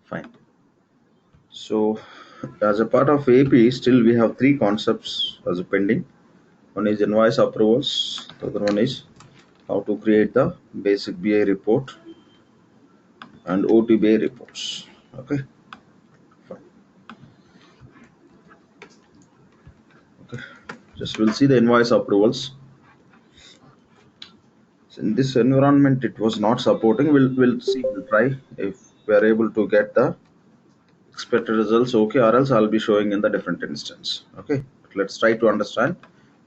Fine. So, as a part of AP, still we have three concepts as a pending. One is invoice approvals. The other one is how to create the basic BI report and OTBA reports. Okay, fine. Okay, just we'll see the invoice approvals. So in this environment, it was not supporting. We'll see. We'll try if we are able to get the expected results. Okay, or else I'll be showing in the different instance. Okay, but let's try to understand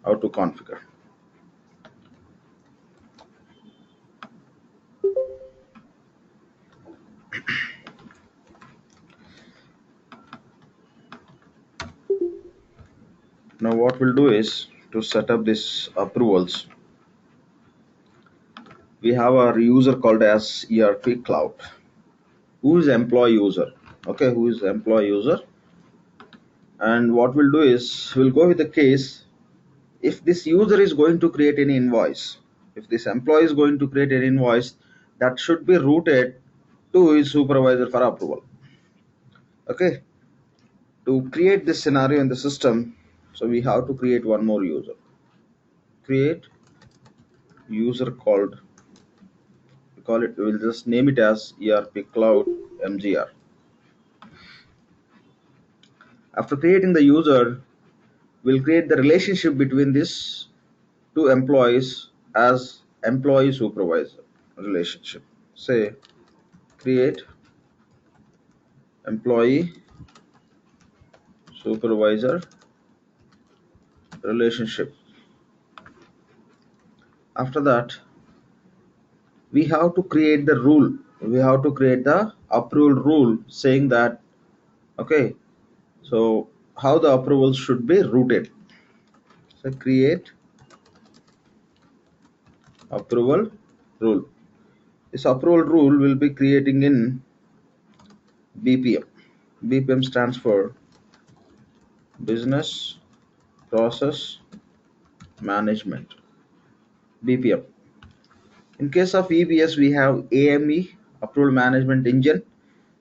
how to configure. Now what we'll do is to set up this approvals. We have our user called as ERP Cloud. Who is employee user? Okay, who is employee user? And what we'll do is we'll go with the case if this user is going to create any invoice. If this employee is going to create an invoice, that should be routed to his supervisor for approval. Okay, to create this scenario in the system, so we have to create one more user. Create user called, we call it, we'll just name it as ERP Cloud MGR. After creating the user, we'll create the relationship between these two employees as employee supervisor relationship. Say create employee supervisor relationship. After that, we have to create the rule. We have to create the approval rule saying that, okay, so how the approvals should be routed. So create approval rule. This approval rule will be creating in BPM. BPM stands for business process management. BPM. In case of EBS, we have AME, approval management engine.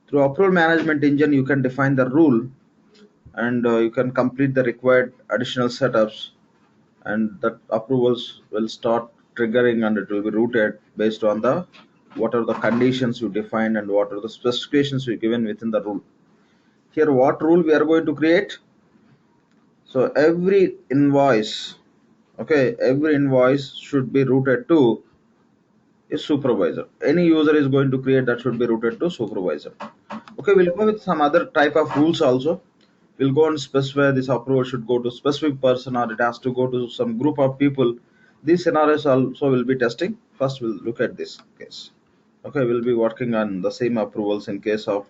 Through approval management engine, you can define the rule and you can complete the required additional setups, and that approvals will start triggering and it will be routed based on the what are the conditions you defined and what are the specifications you given within the rule. Here, what rule we are going to create? So every invoice, okay, every invoice should be routed to a supervisor. Any user is going to create that should be routed to supervisor. Okay, we'll go with some other type of rules also. We'll go and specify this approval should go to specific person or it has to go to some group of people. These scenarios also will be testing. First, we'll look at this case. Okay, we'll be working on the same approvals in case of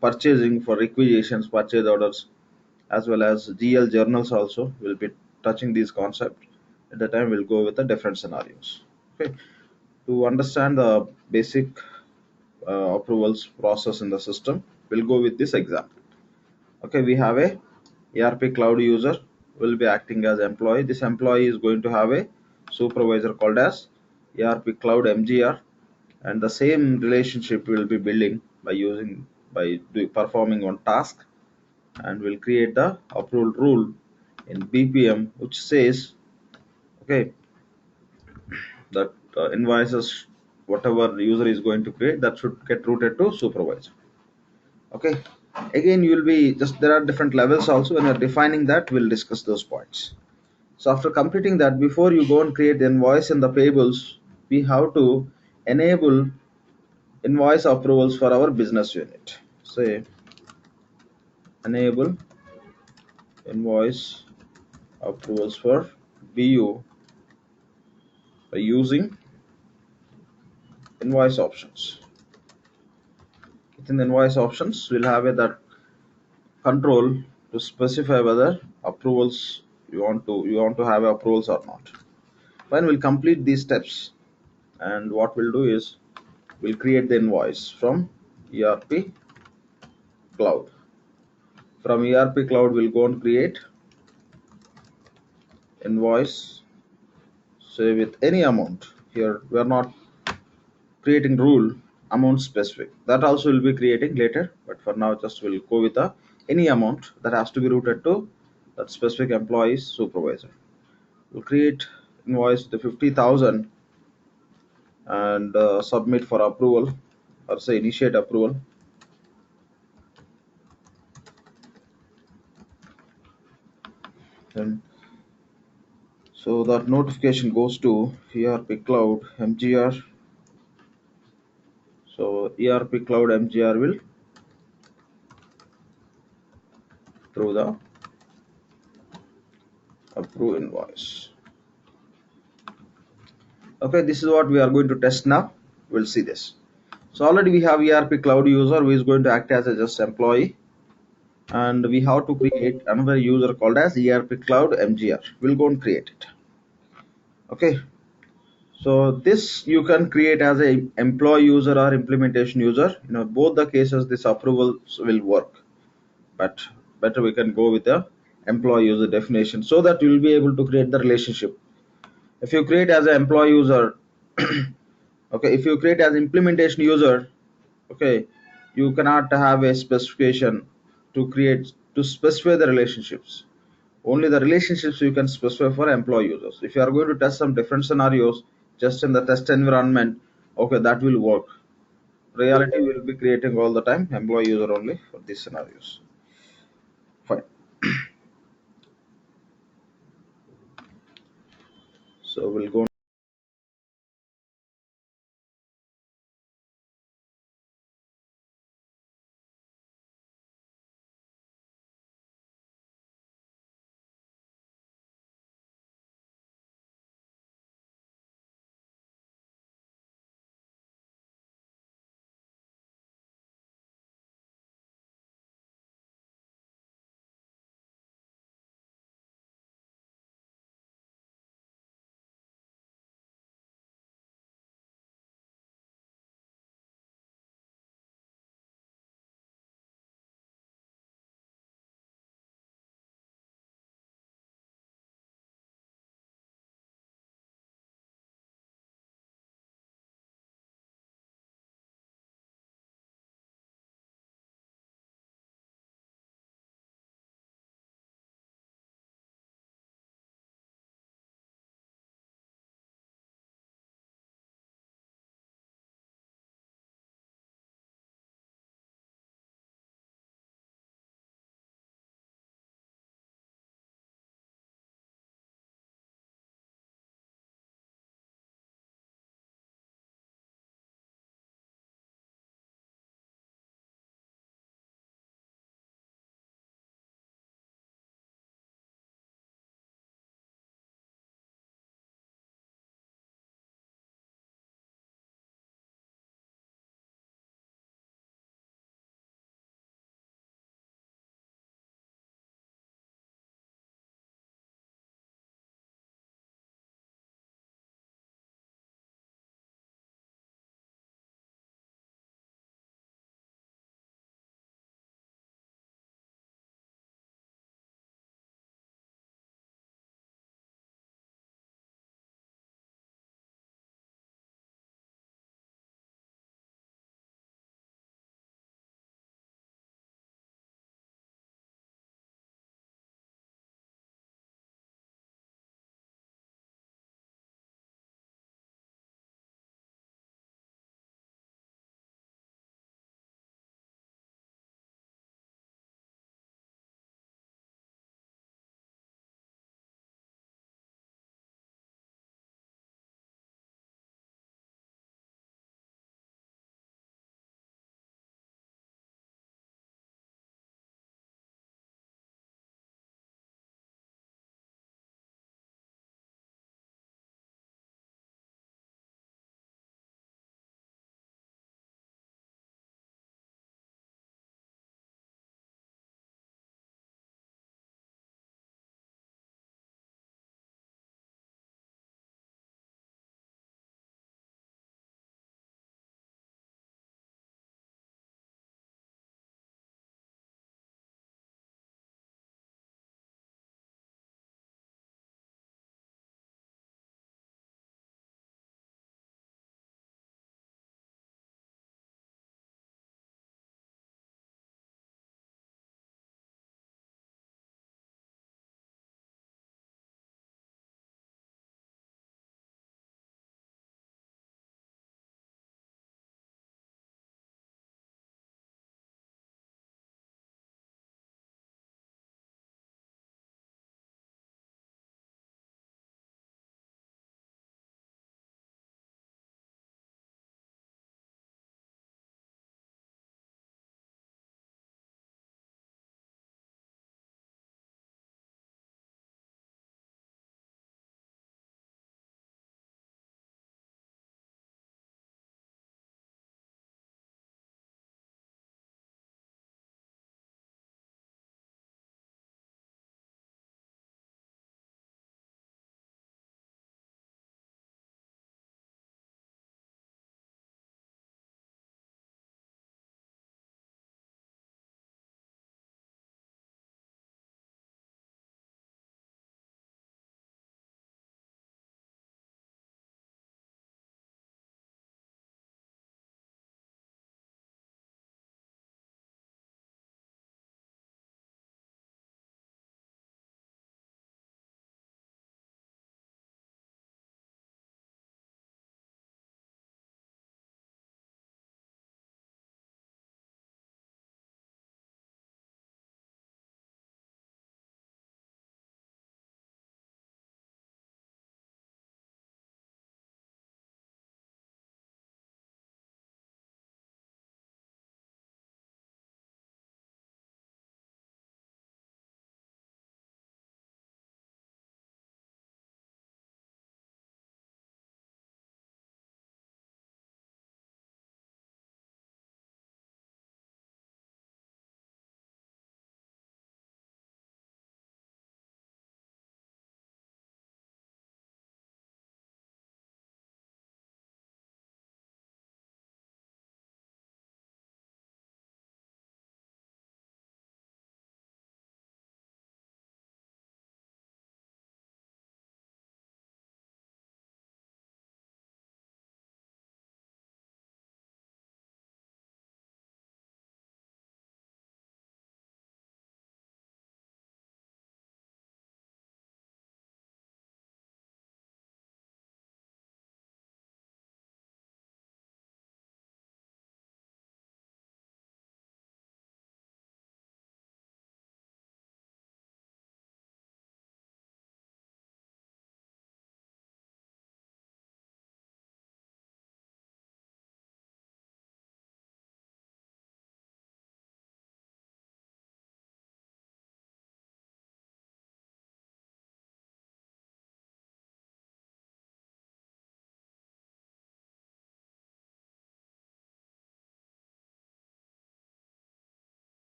purchasing for requisitions, purchase orders, as well as GL journals also. We'll be touching these concepts. At the time, we'll go with the different scenarios. Okay, to understand the basic approvals process in the system, we'll go with this example. Okay, we have a ERP cloud user will be acting as employee. This employee is going to have a supervisor called as ERP cloud MGR, and the same relationship will be building by performing one task, and we'll create the approval rule in BPM which says, okay, that invoices whatever the user is going to create that should get routed to supervisor. Okay, again you will be just there are different levels also. When you're defining that, we'll discuss those points. So after completing that, before you go and create the invoice and the payables, we have to enable invoice approvals for our business unit. Say enable invoice approvals for BU by using invoice options. Within the invoice options, we'll have that control to specify whether approvals you want to have approvals or not. When we'll complete these steps, and what we'll do is we'll create the invoice from ERP cloud. From ERP cloud, we'll go and create invoice, say with any amount. Here we are not creating rule, amount specific. That also will be creating later, but for now just we'll go with any amount that has to be routed to that specific employee's supervisor. We'll create invoice to 50,000 and submit for approval, or say initiate approval. Then so that notification goes to ERP Cloud MGR. So ERP Cloud MGR will through the approve invoice. Okay, this is what we are going to test now. We'll see this. So already we have ERP Cloud user who is going to act as a just employee, and we have to create another user called as ERP Cloud MGR. We'll go and create it. Okay. So this you can create as a employee user or implementation user. Both the cases this approvals will work, but better we can go with the employee user definition so that you will be able to create the relationship. If you create as an employee user, okay, if you create as implementation user, okay, you cannot have a specification to specify the relationships. Only the relationships you can specify for employee users. If you are going to test some different scenarios just in the test environment, okay, that will work. Reality will be creating all the time employee user only for these scenarios. Fine. So we'll go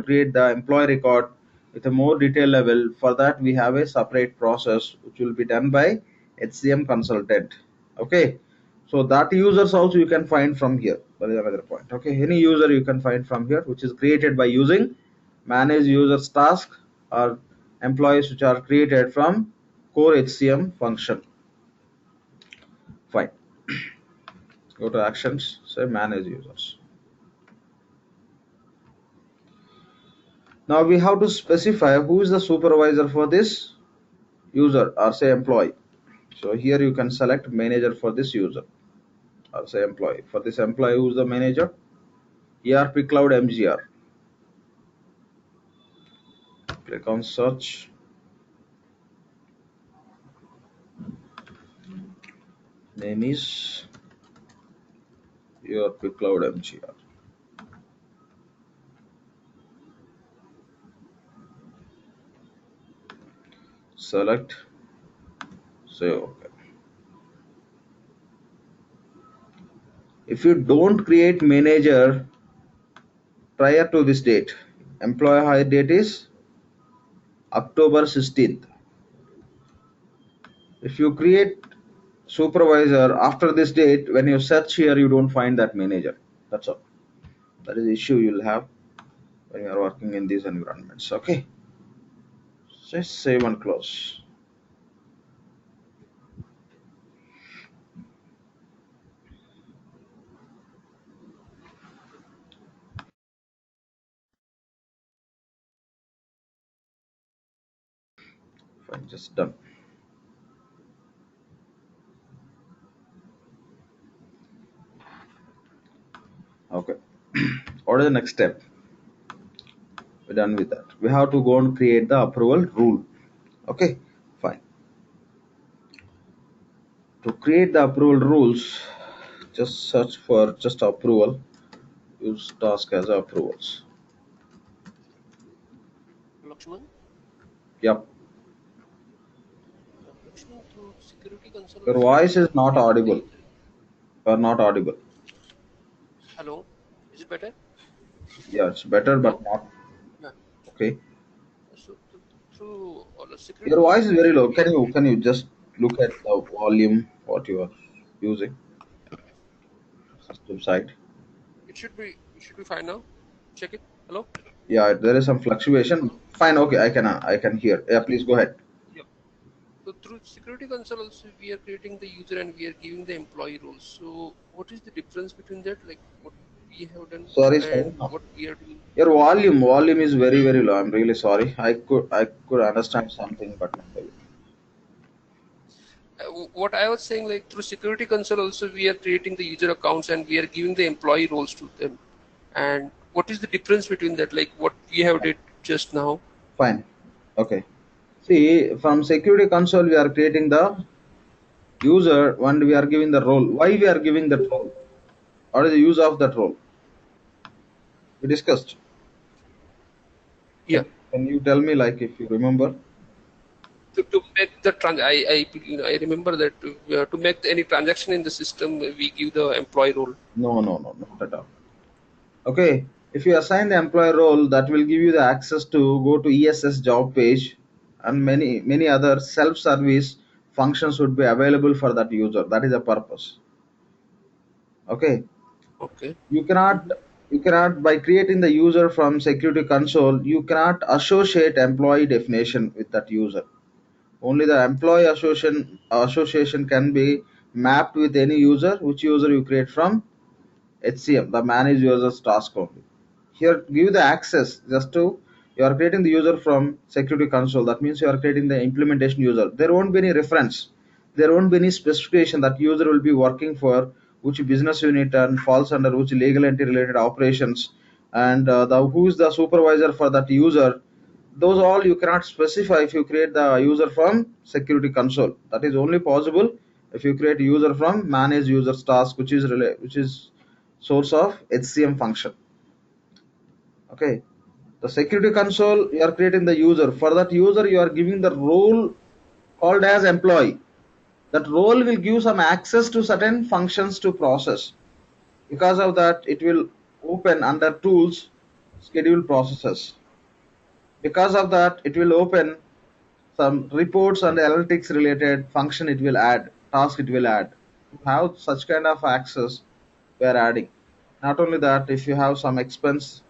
create the employee record with a more detailed level. For that, we have a separate process which will be done by HCM consultant. Okay, so that users also you can find from here. That is another point. Okay, any user you can find from here, which is created by using manage users task or employees which are created from core HCM function. Fine. Go to actions, say manage users. Now we have to specify who is the supervisor for this user or say employee. So here you can select manager for this user or say employee. For this employee, who is the manager? ERP Cloud MGR. Click on search. Name is ERP Cloud MGR. Select, say OK. If you don't create manager prior to this date, employee hire date is October 16th. If you create supervisor after this date, when you search here, you don't find that manager. That's all. That is the issue you'll have when you are working in these environments. Okay, just save and close. Fine, just done. Okay, what is the next step? We're done with that. We have to go and create the approval rule. Okay, fine. To create the approval rules, just search for just approval. Use task as approvals. Lakshman? Yep. Lakshman, through security console. Your voice is not audible. You are not audible. Hello, is it better? Yeah, it's better, but Hello? not Yeah. okay. So through security Your voice is console, very also low. we are Can you just look at the volume what you are using? System side. it should be fine now. Check it. Hello. Yeah, there is some fluctuation. Fine. Okay, I can hear. Yeah, please go ahead. Yeah. So through security console also we are creating the user and we are giving the employee roles. So what is the difference between that? Like what we have done Sorry. and No. what we are doing? Your volume is very low. I'm really sorry. I could understand something, but not really. What I was saying, like through security console also we are creating the user accounts and we are giving the employee roles to them. And what is the difference between that? Like what we have did just now? Fine. Okay. See, from security console we are creating the user and we are giving the role. Why we are giving that role? What is the use of that role? We discussed. Yeah. Can you tell me, like, if you remember? To make the I remember that to make any transaction in the system, we give the employee role. No, not at all. Okay, if you assign the employee role, that will give you the access to go to ESS job page, and many other self-service functions would be available for that user. That is the purpose. Okay, Okay. you cannot you cannot by creating the user from security console, you cannot associate employee definition with that user. Only the employee association can be mapped with any user, which user you create from HCM, the manage users task only. Here, give the access just to you are creating the user from security console. That means you are creating the implementation user. There won't be any reference. There won't be any specification that user will be working for which business unit and falls under which legal entity related operations, and the who is the supervisor for that user. Those all you cannot specify if you create the user from security console. That is only possible if you create a user from manage users task, which is source of HCM function. Okay, the security console you are creating the user. For that user you are giving the role called as employee. That role will give some access to certain functions to process. Because of that, it will open under tools schedule processes. Because of that, it will open some reports and analytics related function. It will add task, it will add. To have such kind of access, we are adding. Not only that, if you have some expense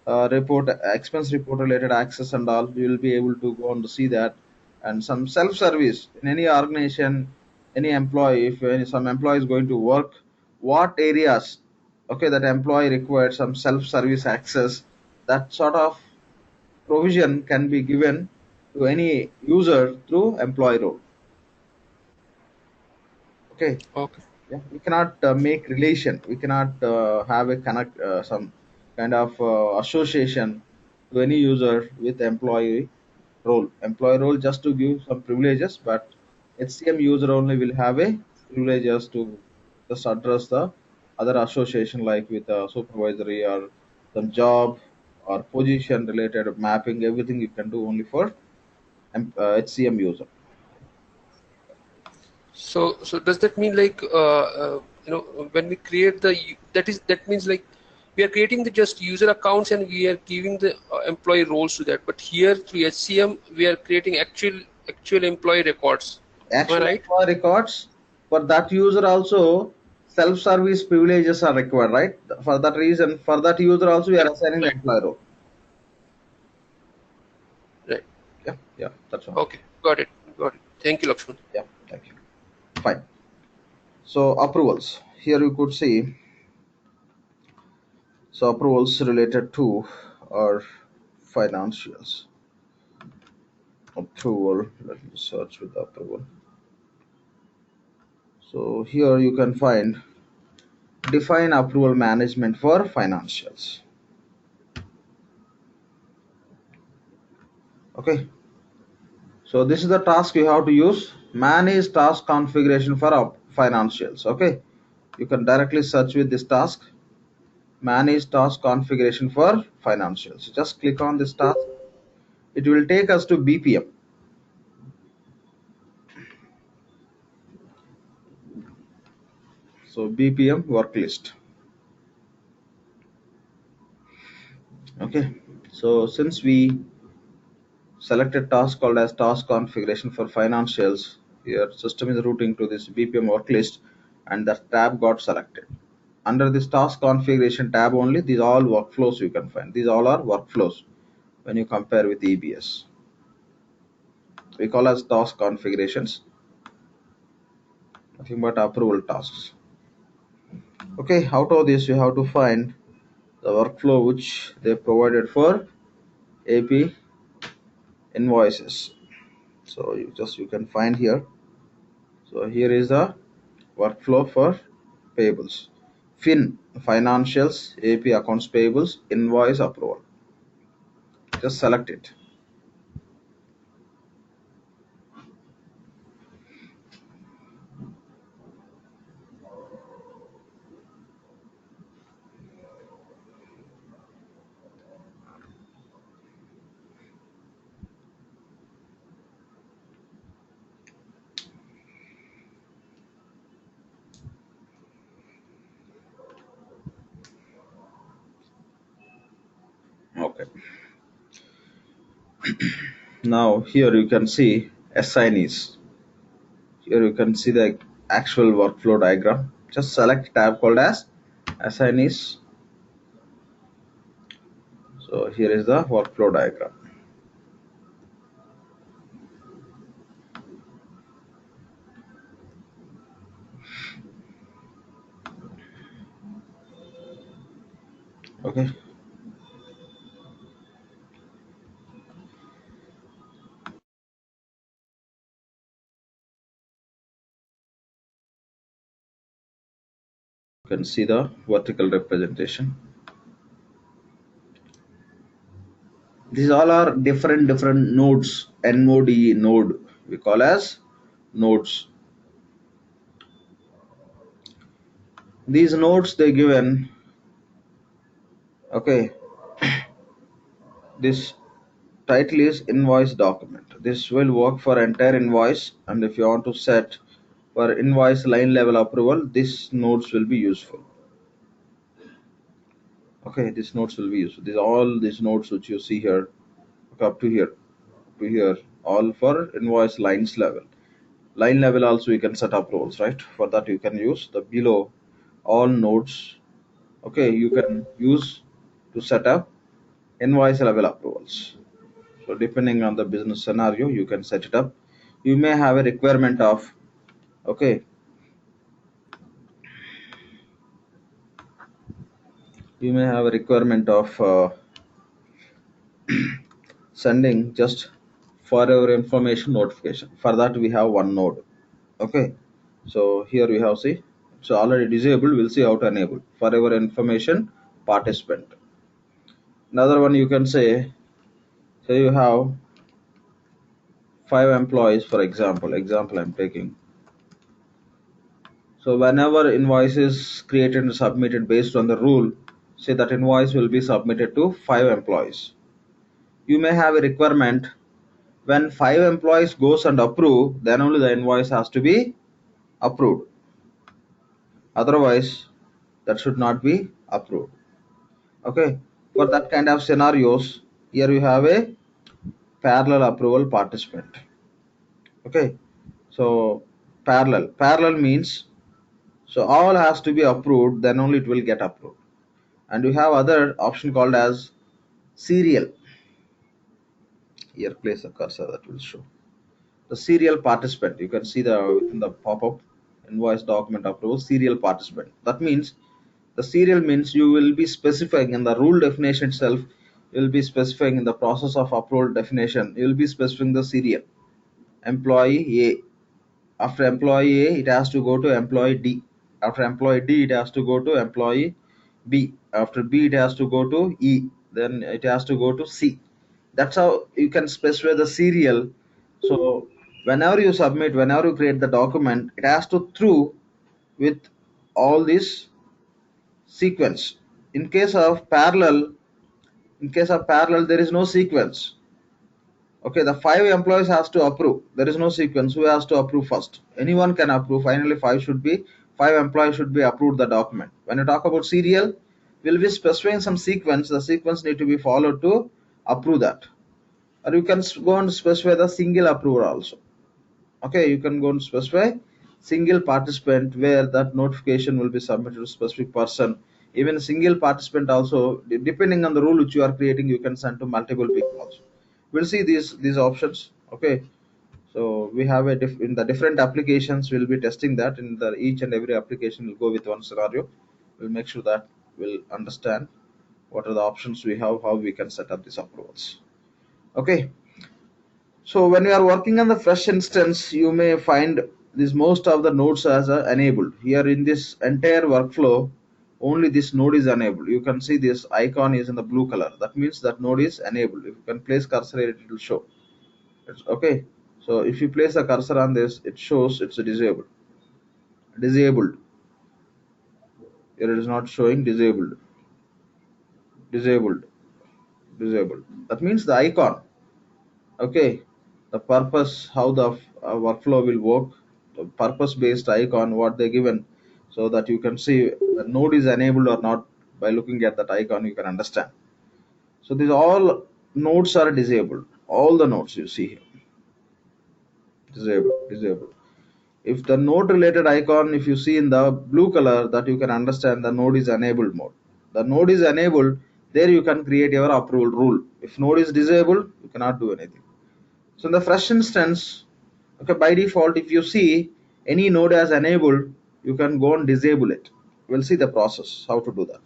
report related access and all, you will be able to go on to see that. And some self service in any organization, any employee, if some employee is going to work, what areas, okay, that employee requires some self service access, that sort of provision can be given to any user through employee role. Okay. Okay. Yeah, we cannot make relation, we cannot have a connect, some kind of association to any user with employee role just to give some privileges, but HCM user only will have a privileges to just address the other association, like with a supervisory or some job or position related mapping. Everything you can do only for HCM user. So does that mean like when we create that means like we are creating the just user accounts and we are giving the employee roles to that. But here through HCM we are creating actual employee records. Am I Actual right? employee records for that user also, self-service privileges are required, right? For that reason, for that user also we are assigning the Right. employee role. Right. Yeah, yeah, that's all. Okay. Got it. Got it. Thank you, Lakshman. Yeah, thank you. Fine. So approvals, here you could see, so approvals related to our financials. Approval, let me search with approval. So here you can find define approval management for financials. Okay. So this is the task you have to use. Manage task configuration for financials. Okay. You can directly search with this task. Manage task configuration for financials. Just click on this task. It will take us to BPM. So BPM work list. Okay. So since we selected task called as task configuration for financials, your system is routing to this BPM work list and the tab got selected. Under this task configuration tab only, these all workflows you can find. These all are workflows when you compare with EBS. We call as task configurations, nothing but approval tasks. Okay, out of this you have to find the workflow which they provided for AP invoices. So you can find here. So here is the workflow for payables. Financials, AP accounts payables, invoice approval. Just select it. Okay. Now here you can see assignees. Here you can see the actual workflow diagram. Just select tab called as assignees. So here is the workflow diagram. Okay. You can see the vertical representation. These all are different nodes. Node we call as nodes. These nodes they given, okay, this title is invoice document. This will work for entire invoice, and if you want to set for invoice line level approval, these nodes will be useful. Okay, these nodes will be used. These all these nodes which you see here, okay, up to here, to here, all for invoice lines level. Line level also you can set up roles, right? For that you can use the below all nodes. Okay, you can use to set up invoice level approvals. So depending on the business scenario, you can set it up. You may have a requirement of, okay, you may have a requirement of sending just for our information notification. For that we have one node. Okay, so here we have, see, so already disabled. We'll see how to enable for our information participant. Another one you can say you have 5 employees, for example I'm taking. So whenever invoice is created and submitted based on the rule, say that invoice will be submitted to 5 employees. You may have a requirement when 5 employees goes and approve, then only the invoice has to be approved. Otherwise, that should not be approved. Okay, for that kind of scenarios, here you have a parallel approval participant. Okay, so parallel means so all has to be approved, then only it will get approved. And you have other option called as serial. Here place a cursor, that will show the serial participant. You can see the within the pop-up invoice document approval serial participant. That means the serial means you will be specifying in the rule definition itself. You will be specifying in the process of approval definition. You will be specifying the serial. Employee A. After employee A, it has to go to employee D. After employee D, it has to go to employee B. After B, it has to go to E. Then it has to go to C. That's how you can specify the serial. So whenever you submit, whenever you create the document, it has to through with all this sequence. In case of parallel, there is no sequence. Okay, the 5 employees has to approve. There is no sequence. Who has to approve first? Anyone can approve. Finally, 5 employees should be approved the document. When you talk about serial, we'll be specifying some sequence. The sequence need to be followed to approve that. Or you can go and specify the single approver also. Okay, you can go and specify single participant where that notification will be submitted to a specific person. Even single participant also, depending on the rule which you are creating, you can send to multiple people also. We'll see these options. Okay, so we have in the different applications we'll be testing that. In the each and every application we'll go with one scenario. We'll make sure that we'll understand what are the options we have, how we can set up these approvals. Okay, so when you are working on the fresh instance, you may find this most of the nodes as enabled. Here in this entire workflow, only this node is enabled. You can see this icon is in the blue color. That means that node is enabled. If you can place cursor here, it will show. It's okay. So if you place a cursor on this, it shows it's a disabled. Disabled. Here it is not showing disabled. Disabled. Disabled. That means the icon. Okay, the purpose, how the workflow will work, the purpose based icon what they given, so that you can see the node is enabled or not. By looking at that icon you can understand. So these all nodes are disabled. All the nodes you see here, disabled. If the node related icon, if you see in the blue color, that you can understand the node is enabled mode. The node is enabled, there you can create your approval rule. If node is disabled, you cannot do anything. So in the fresh instance, okay, by default, if you see any node as enabled, you can go and disable it. We'll see the process, how to do that.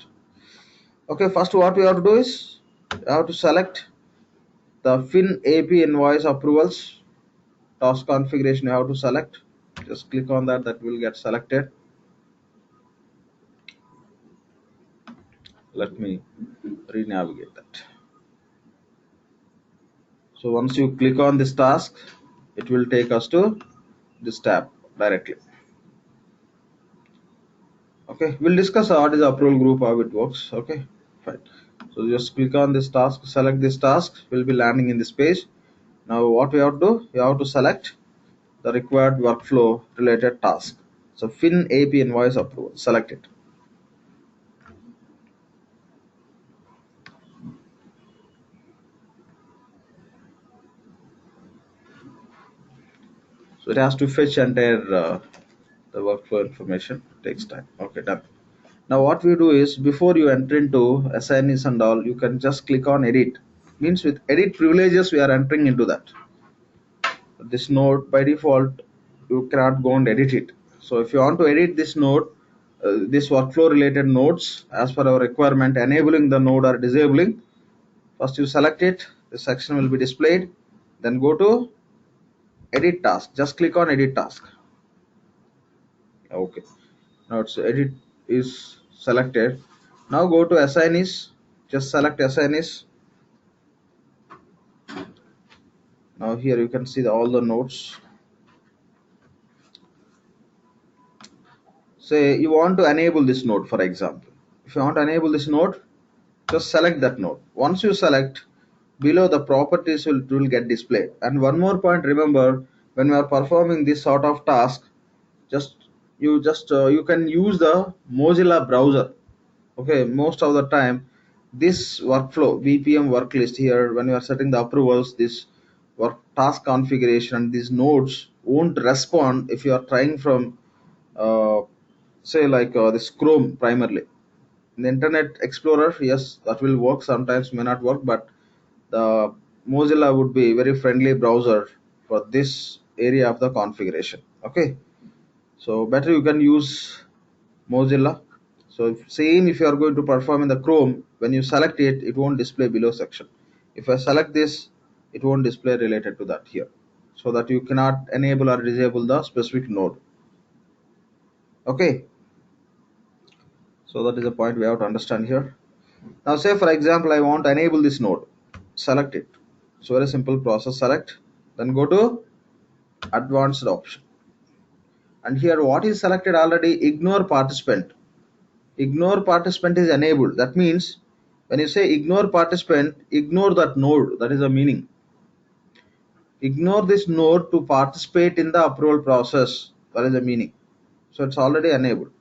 Okay, first what we have to do is, you have to select the fin AP invoice approvals, task configuration you have to select. Just click on that, that will get selected. Let me re-navigate that. So once you click on this task, it will take us to this tab directly. Okay, we'll discuss what is the approval group, how it works. Okay, fine. So just click on this task, select this task, will be landing in this page. Now what we have to do, you have to select the required workflow related task. So fin AP invoice approval, select it. So it has to fetch entire the workflow information. Takes time. Okay, done. Now what we do is, before you enter into assignees and all, you can just click on edit. Means with edit privileges we are entering into that. This node by default you cannot go and edit it. So if you want to edit this node, this workflow related nodes as per our requirement, enabling the node or disabling, first you select it, the section will be displayed, then go to edit task, just click on edit task. Okay, now it's edit is selected. Now go to assignees, just select assignees. Now here you can see all the nodes. Say you want to enable this node, for example. If you want to enable this node, just select that node. Once you select, below the properties will get displayed. And one more point, remember, when we are performing this sort of task, just you can use the Mozilla browser. Okay, most of the time this workflow BPM work list here, when you are setting the approvals, this work task configuration and these nodes won't respond if you are trying from uh, say like this Chrome primarily. In the Internet Explorer, yes, that will work, sometimes may not work, but the Mozilla would be very friendly browser for this area of the configuration. Okay, so better you can use Mozilla. So same, if you are going to perform in the Chrome, when you select it, it won't display below section. If I select this, it won't display related to that here, so that you cannot enable or disable the specific node. Okay, so that is a point we have to understand here. Now say for example I want to enable this node, select it. So very simple process, select, then go to advanced option, and here what is selected already, ignore participant. Ignore participant is enabled. That means when you say ignore participant, ignore that node. That is the meaning. Ignore this node to participate in the approval process. That is the meaning. So it's already enabled.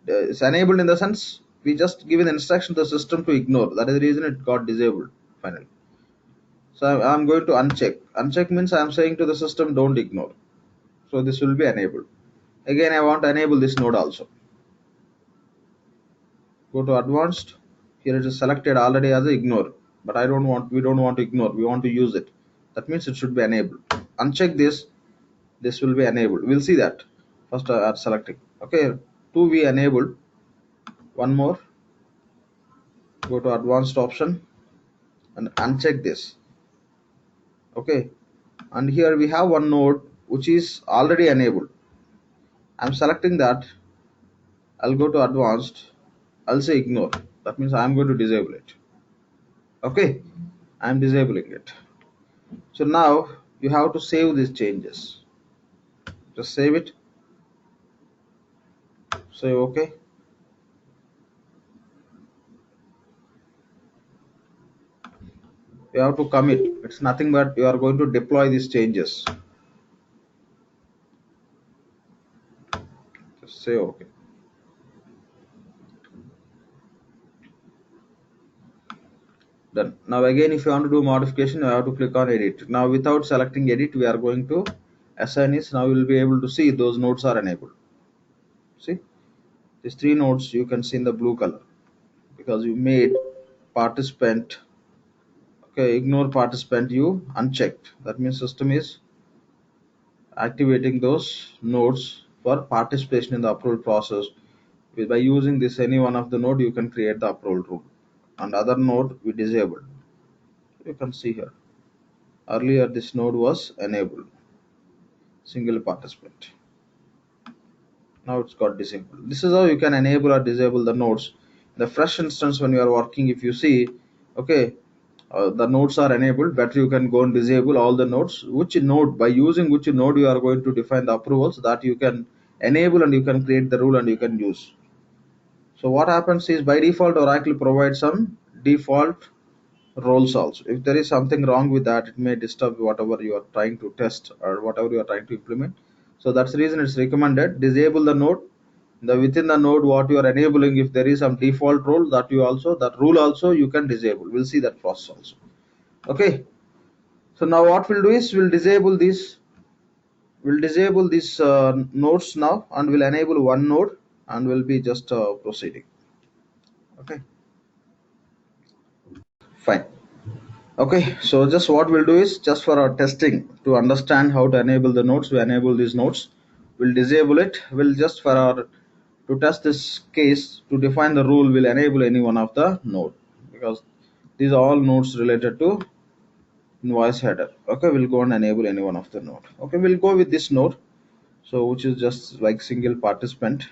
It's enabled in the sense we just give an instruction to the system to ignore. That is the reason it got disabled finally. So I'm going to uncheck. Uncheck means I'm saying to the system don't ignore. So this will be enabled. Again I want to enable this node also. Go to advanced. Here it is selected already as a ignore, but we don't want to ignore, we want to use it. That means it should be enabled. Uncheck this, this will be enabled. We'll see that. First are selecting. Okay, 2 we enabled. One more. Go to advanced option and uncheck this. Okay, and here we have one node which is already enabled. I'm selecting that. I'll go to advanced. I'll say ignore. That means I'm going to disable it. Okay, I'm disabling it. So now you have to save these changes. Just save it. Say okay. You have to commit. It's nothing but you are going to deploy these changes. Just say okay. Done. Now again, if you want to do modification, you have to click on edit. Now without selecting edit, we are going to assign is. Now you will be able to see those nodes are enabled. See, these 3 nodes you can see in the blue color because you made participant. Okay, ignore participant you unchecked. That means system is activating those nodes for participation in the approval process. By using this any one of the node, you can create the approval rule, and other node we disabled. You can see here earlier this node was enabled, single participant. Now it's got disabled. This is how you can enable or disable the nodes. The fresh instance, when you are working, if you see, okay, the nodes are enabled, better you can go and disable all the nodes. Which node, by using which node you are going to define the approvals, that you can enable and you can create the rule and you can use. So what happens is, by default Oracle provides some default roles also. If there is something wrong with that, it may disturb whatever you are trying to test or whatever you are trying to implement. So that's the reason it's recommended disable the node. Within the node what you are enabling, if there is some default role, that rule also you can disable. We'll see that process also. Okay, so now what we'll do is we'll disable this we'll disable these nodes now, and we'll enable one node, and we'll be just proceeding. Okay, fine. Okay, so just what we'll do is, just for our testing to understand how to enable the nodes, we enable these nodes, we'll disable it. We'll just for our to test this case, to define the rule, we'll enable any one of the node, because these are all nodes related to invoice header. Okay, we'll go and enable any one of the node. Okay, we'll go with this node, so which is just like single participant.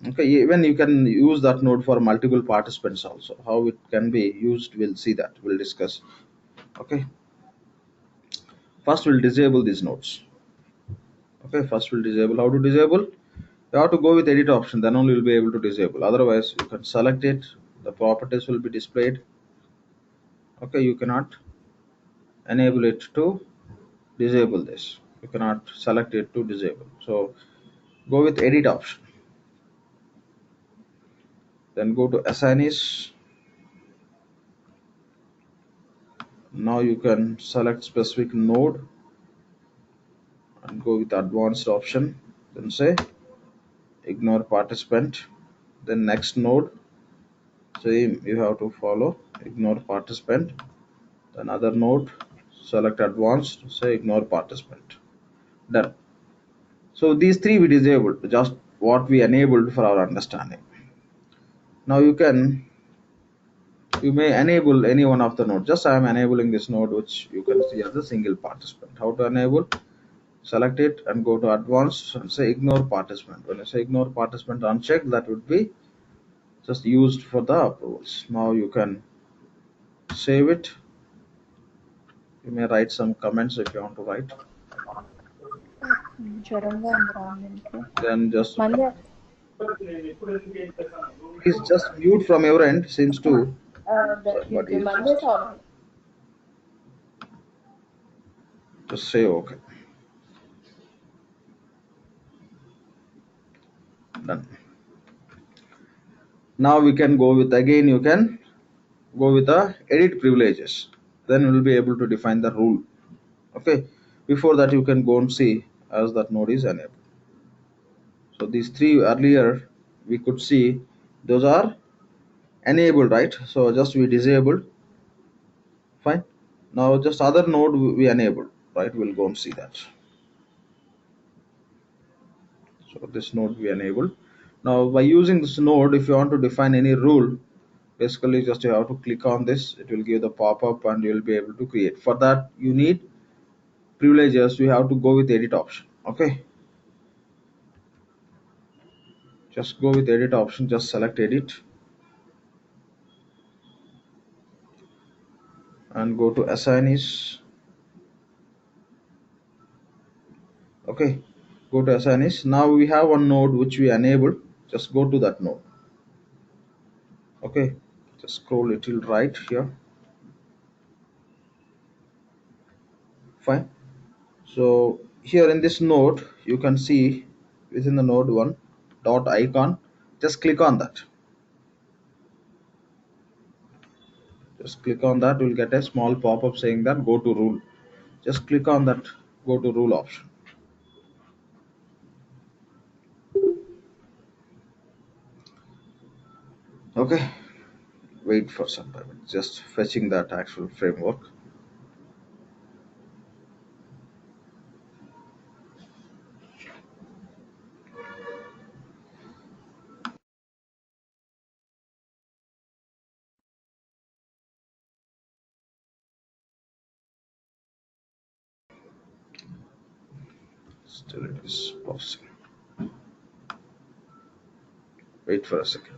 Okay, even you can use that node for multiple participants also. How it can be used, we'll see that, we'll discuss. Okay, first we'll disable these nodes. Okay, first we'll disable. How to disable? You have to go with edit option, then only you'll be able to disable. Otherwise you can select it, the properties will be displayed. Okay, you cannot enable it to disable this, you cannot select it to disable. So go with edit option, then go to assignees. Now you can select specific node and go with advanced option, then say ignore participant, then next node, same you have to follow, ignore participant, then other node, select advanced, say ignore participant, done. So these three we disabled, just what we enabled for our understanding. Now you may enable any one of the node. Just I am enabling this node, which you can see as a single participant. How to enable? Select it and go to advanced and say ignore participant. When I say ignore participant unchecked, that would be just used for the approvals. Now you can save it. You may write some comments if you want to write. జ్వరంగా ఉంది రామునికి Then just మళ్ళీ please just mute from your end. Seems to somebody is మళ్ళీ just say okay. Done. Now we can go with, again you can go with the edit privileges, then we will be able to define the rule. Okay, before that you can go and see as that node is enabled. So these three earlier we could see, those are enabled, right? So just we disabled, fine. Now just other node we enabled, right? We'll go and see that. So this node we enabled. Now by using this node, if you want to define any rule, basically just you have to click on this, it will give the pop-up and you will be able to create. For that you need privileges, you have to go with edit option. Okay, just go with edit option, just select edit and go to assignees. Okay, go to assignees. Now we have one node which we enabled, just go to that node. Okay, just scroll little right here, fine. So here in this node you can see within the node one dot icon, just click on that, just click on that, we'll get a small pop-up saying that go to rule. Just click on that go to rule option. Okay, wait for some time, it's just fetching that actual framework. Still it is pausing, wait for a second.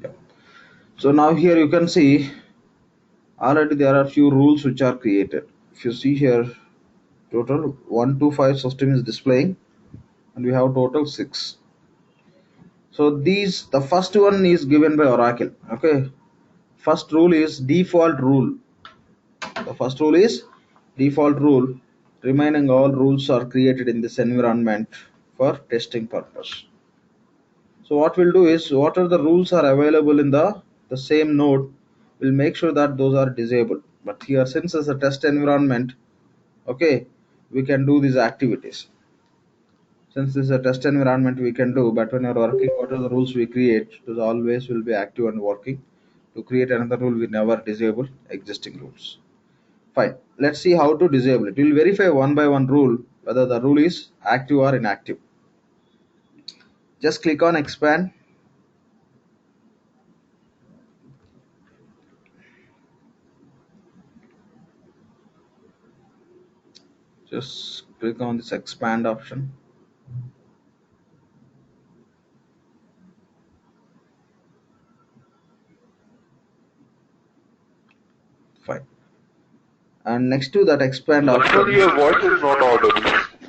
Yeah. So now here you can see already there are few rules which are created. If you see here, total 125 system is displaying and we have total 6. So these, the first one is given by Oracle. Okay, first rule is default rule. The first rule is default rule. Remaining all rules are created in this environment for testing purpose. So what we'll do is, what are the rules are available in the same node, we'll make sure that those are disabled. But here, since it's a test environment, okay, we can do these activities. Since this is a test environment, we can do, but when you're working, what are the rules we create? Those always will be active and working. To create another rule, we never disable existing rules. Fine. Let's see how to disable it. We'll verify one by one rule whether the rule is active or inactive. Just click on expand. Just click on this expand option. Fine. And next to that expand option. Your voice is not audible.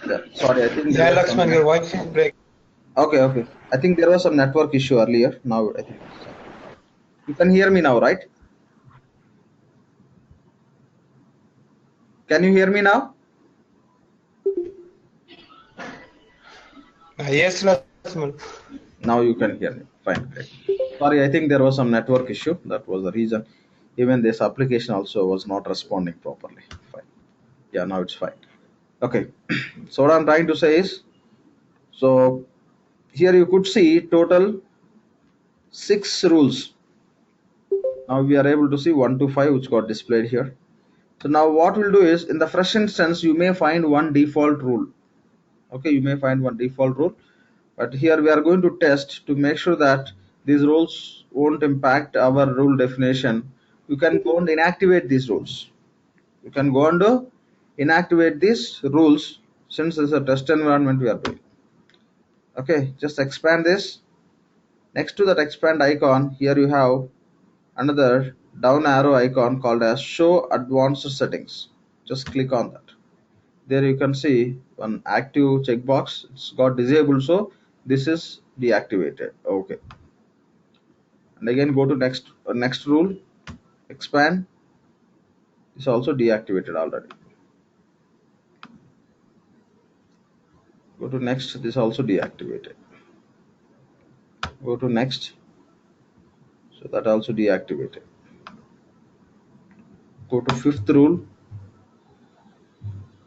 Yeah, sorry, I think Yeah, Lakshman, your voice is breaking. Okay. I think there was some network issue earlier. Now I think you can hear me now, right? Can you hear me now? Yes, Lakshman. Now you can hear me. Fine, great. Sorry, I think there was some network issue. That was the reason. Even this application also was not responding properly. Fine. Yeah, now it's fine. Okay. So what I'm trying to say is, so here you could see total 6 rules. Now we are able to see 1 to 5, which got displayed here. So now what we'll do is, in the fresh instance, you may find one default rule. Okay, you may find one default rule, but here we are going to test to make sure that these rules won't impact our rule definition. You can go and inactivate these rules. You can go and inactivate these rules, since it's a test environment we are doing. Okay, just expand this. Next to that expand icon, here you have another down arrow icon called as show advanced settings. Just click on that. There you can see one active checkbox. It's got disabled, so this is deactivated. Okay, and again go to next rule, expand. It's also deactivated already. Go to next. This also deactivated. Go to next. So that also deactivated. Go to fifth rule,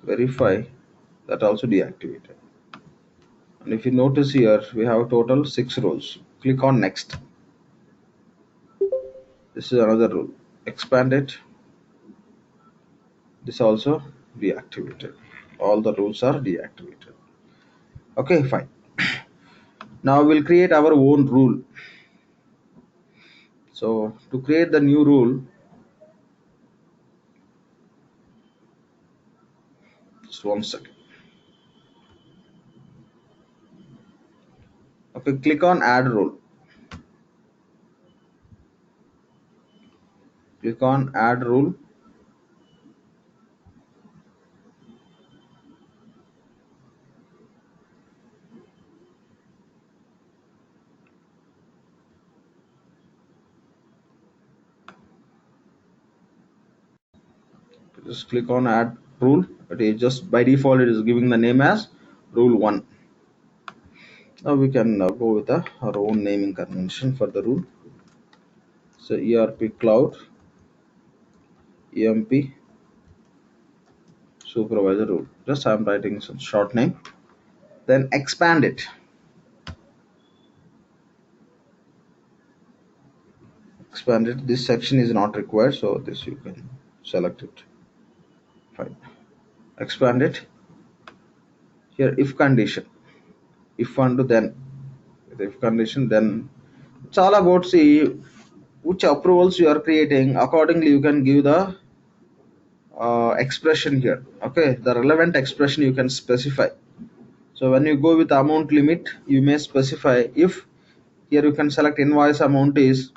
verify. That also deactivated. And if you notice here, we have total 6 rules. Click on next. This is another rule. Expand it. This also deactivated. All the rules are deactivated. Okay, fine. Now we'll create our own rule. So to create the new rule, just 1 second. Okay, click on add rule. Click on add rule. Just click on add rule. It is just by default it is giving the name as rule 1. Now we can go with our own naming convention for the rule. So ERP cloud EMP supervisor rule. Just I'm writing some short name. Then expand it. Expand it. This section is not required, so this you can select it. Fine. Expand it. Here if condition. If unto then. With if condition, then it's all about see which approvals you are creating. Accordingly, you can give the expression here. Okay, the relevant expression you can specify. So when you go with amount limit, you may specify if here you can select invoice amount is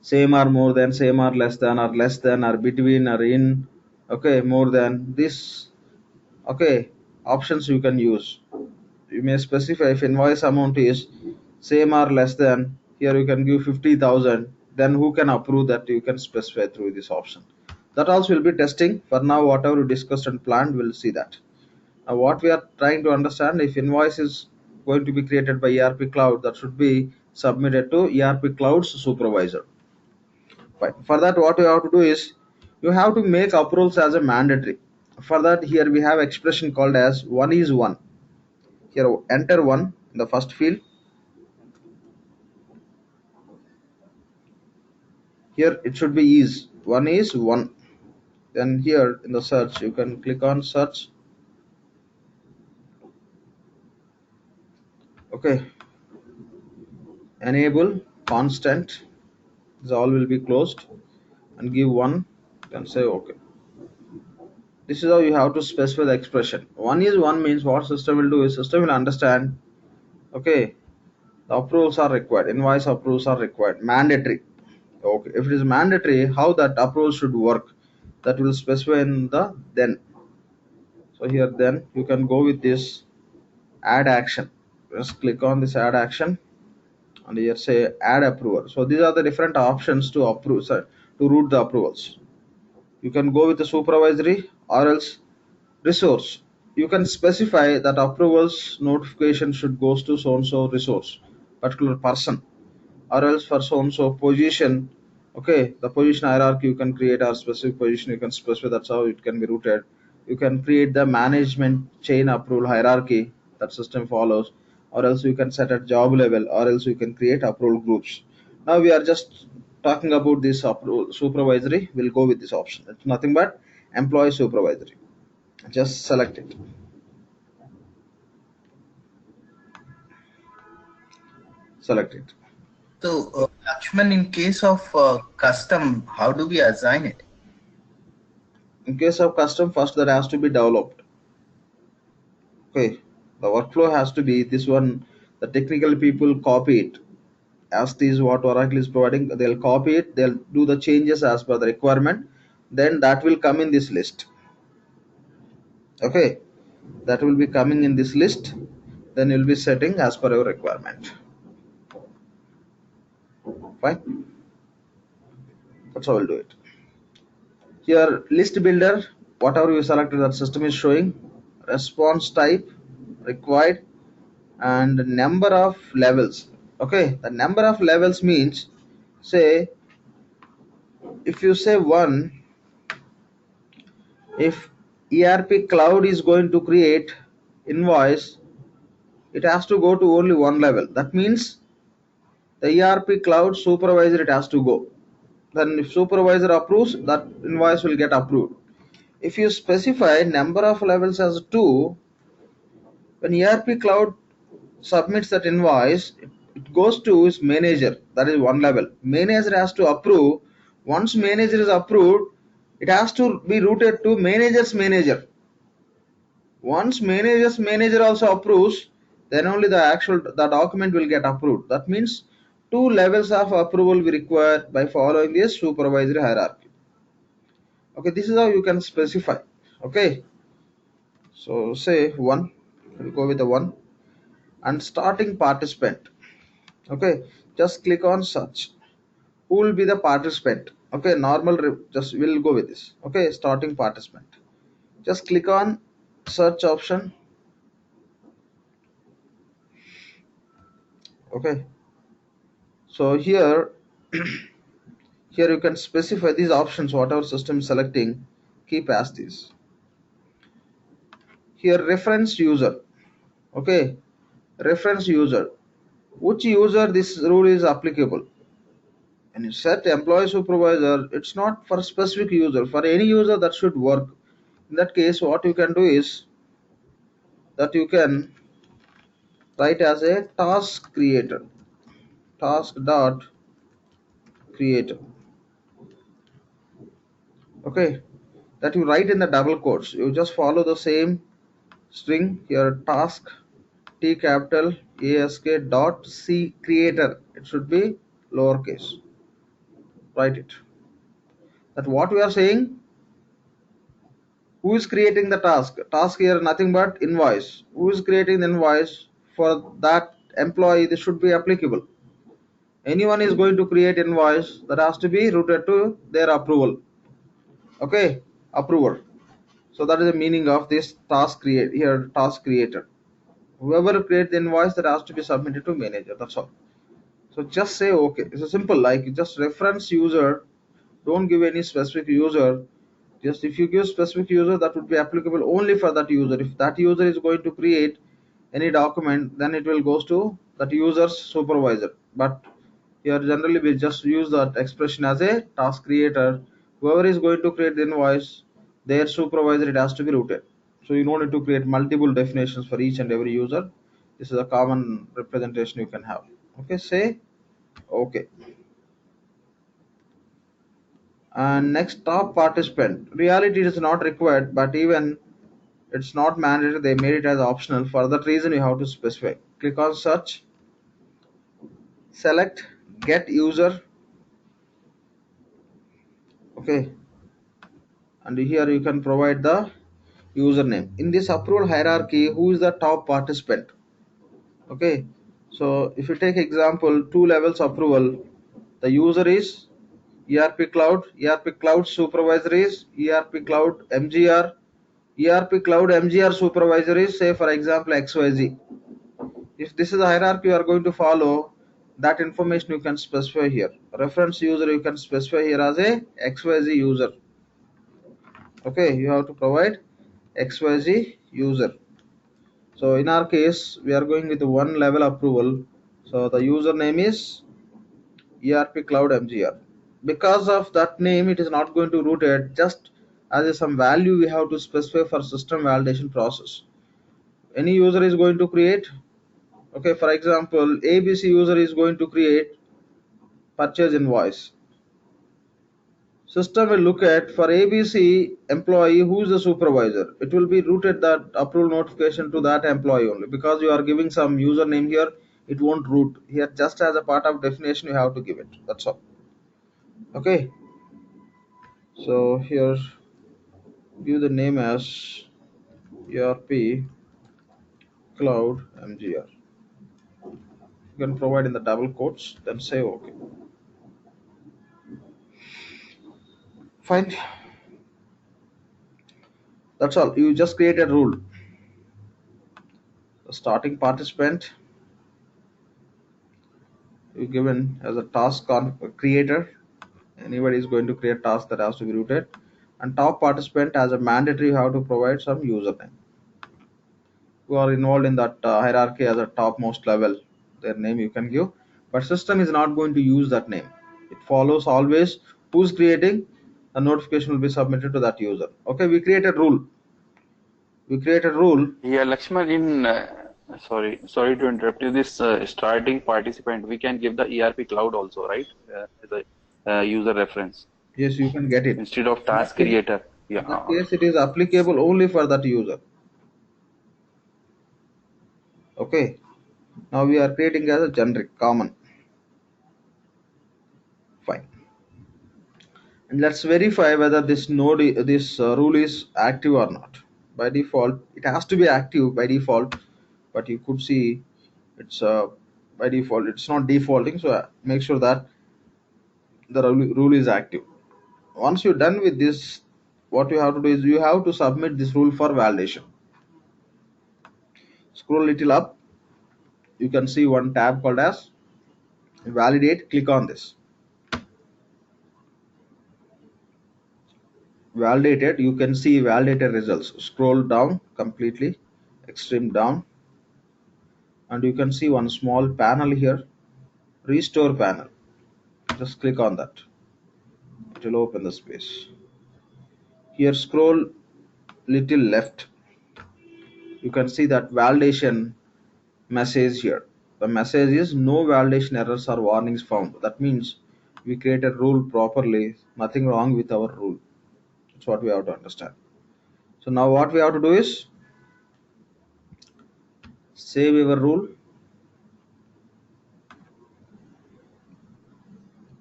same or more than, same or less than, or less than, or between, or in, okay, more than this. Okay, options you can use. You may specify if invoice amount is same or less than, here you can give 50,000, then who can approve that, you can specify through this option. That also will be testing. For now, whatever we discussed and planned, we'll see that. Now what we are trying to understand, if invoice is going to be created by ERP cloud, that should be submitted to ERP cloud's supervisor. Fine. For that, what we have to do is You have to make approvals as a mandatory. For that, here we have expression called as 1 is 1. Here enter 1 in the first field. Here it should be is 1 is 1. Then here in the search you can click on search. Okay, enable constant, this all will be closed, and give 1, then say okay. This is how you have to specify the expression. 1 is 1 means what system will do is system will understand, okay, the approvals are required, invoice approvals are required, mandatory. Okay, if it is mandatory, how that approval should work, that will specify in the then. So here then you can go with this add action. Just click on this add action and here say add approval. So these are the different options to approve, sorry, to route the approvals. You can go with the supervisory or else resource. You can specify that approvals notification should goes to so and so resource, particular person, or else for so and so position. Okay, the position hierarchy you can create a specific position, you can specify, that's how it can be routed. You can create the management chain approval hierarchy that system follows, or else you can set at job level, or else you can create approval groups. Now we are just talking about this approval supervisory. We'll go with this option. It's nothing but employee supervisory. Just select it, select it. So, Lakshman, in case of custom, how do we assign it? In case of custom, first that has to be developed. Okay, the workflow has to be this one. The technical people copy it as this what Oracle is providing. They'll copy it, they'll do the changes as per the requirement, then that will come in this list. Okay, that will be coming in this list, then you'll be setting as per your requirement. Fine, that's how we'll do it. Here list builder, whatever you selected, that system is showing response type required and number of levels. Okay, the number of levels means, say if you say 1, if ERP cloud is going to create invoice, it has to go to only one level. That means the ERP cloud supervisor it has to go. Then if supervisor approves, that invoice will get approved. If you specify number of levels as 2, when ERP cloud submits that invoice, it goes to its manager, that is one level. Manager has to approve. Once manager is approved, it has to be routed to manager's manager. Once manager's manager also approves, then only the document will get approved. That means 2 levels of approval we require by following this supervisory hierarchy. Okay, this is how you can specify. Okay, so say 1, we'll go with the 1, and starting participant. Okay, just click on search. Who will be the participant? Okay, normal, just we'll go with this. Okay, starting participant. Just click on search option. Okay, so here here you can specify these options, whatever system is selecting, keep as this. Here reference user. Okay, reference user, which user this rule is applicable. And you set employee supervisor, it's not for specific user, for any user that should work. In that case, what you can do is that you can write as a task creator, task dot creator. Okay, that you write in the double quotes. You just follow the same string here, task T capital ASK dot C creator. It should be lowercase. Write it. That what we are saying, who is creating the task? Task here nothing but invoice. Who is creating the invoice for that employee? This should be applicable. Anyone is going to create invoice, that has to be routed to their approval. Okay, approver. So that is the meaning of this task create here, task creator. Whoever create the invoice, that has to be submitted to manager. That's all. So just say okay. It's a simple, like just reference user. Don't give any specific user. Just if you give specific user, that would be applicable only for that user. If that user is going to create any document, then it will goes to that user's supervisor. But here generally we just use that expression as a task creator. Whoever is going to create the invoice, their supervisor, it has to be routed. So you don't need to create multiple definitions for each and every user. This is a common representation you can have. Okay, say okay. And next, top participant. Reality it is not required, but even it's not mandatory, they made it as optional. For that reason you have to specify. Click on search, select get user. Okay, and here you can provide the username. In this approval hierarchy, who is the top participant? Okay, so if you take example, two levels approval, the user is ERP Cloud supervisor is ERP Cloud MGR. ERP Cloud MGR supervisor is, say for example, XYZ. If this is a hierarchy you are going to follow, that information you can specify here. Reference user you can specify here as a XYZ user. Okay, you have to provide XYZ user. So in our case, we are going with one level approval. So the username is ERP Cloud MGR. Because of that name, it is not going to root it. Just as some value we have to specify for system validation process. Any user is going to create. Okay, for example, ABC user is going to create purchase invoice. System will look at for ABC employee who is the supervisor. It will be routed that approval notification to that employee only, because you are giving some username here. It won't route here. Just as a part of definition, you have to give it. That's all. Okay. So here, give the name as ERP Cloud MGR. You can provide in the double quotes. Then say OK. Fine. That's all. You just create a rule. The starting participant you given as a task creator. Anybody is going to create task that has to be routed. And top participant as a mandatory, you have to provide some username. Who are involved in that hierarchy as a topmost level, their name you can give. But system is not going to use that name. It follows always who's creating. The notification will be submitted to that user. Okay, we create a rule. Yeah, Lakshman, sorry to interrupt you. This starting participant, we can give the ERP cloud also, right? As a user reference Yes, you can get it. instead of In task that case, creator. in that Yeah. case, it is applicable only for that user. Okay. Now we are creating as a generic common. Fine. And let's verify whether this rule is active or not. By default, it has to be active by default, but you could see it's by default it's not defaulting. So make sure that the rule is active. Once you're done with this, what you have to do is you have to submit this rule for validation. Scroll little up, you can see one tab called as validate. Click on this. Validated, you can see validated results. Scroll down completely, extreme down, and you can see one small panel here, restore panel. Just click on that, it will open the space. Here scroll little left, you can see that validation message here. The message is no validation errors or warnings found. That means we created rule properly, nothing wrong with our rule. That's what we have to understand. So now what we have to do is save our rule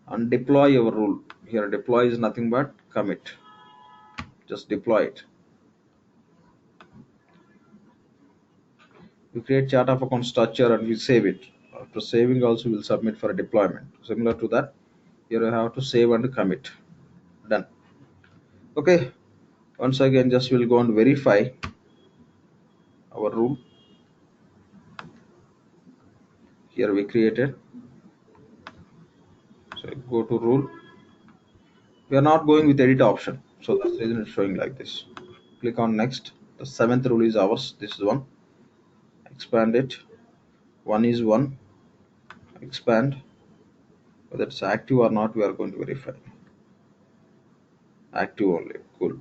and deploy your rule. Here deploy is nothing but commit. Just deploy it. We create chart of account structure and we save it. After saving also we'll submit for a deployment. Similar to that, here you have to save and commit. Done. Okay. Once again, just we'll go and verify our rule. Here we created. So go to rule. We are not going with edit option. So that's the reason it's showing like this. Click on next. The seventh rule is ours. This is one. Expand it. One is one. Expand. Whether it's active or not, we are going to verify. Active only. Cool.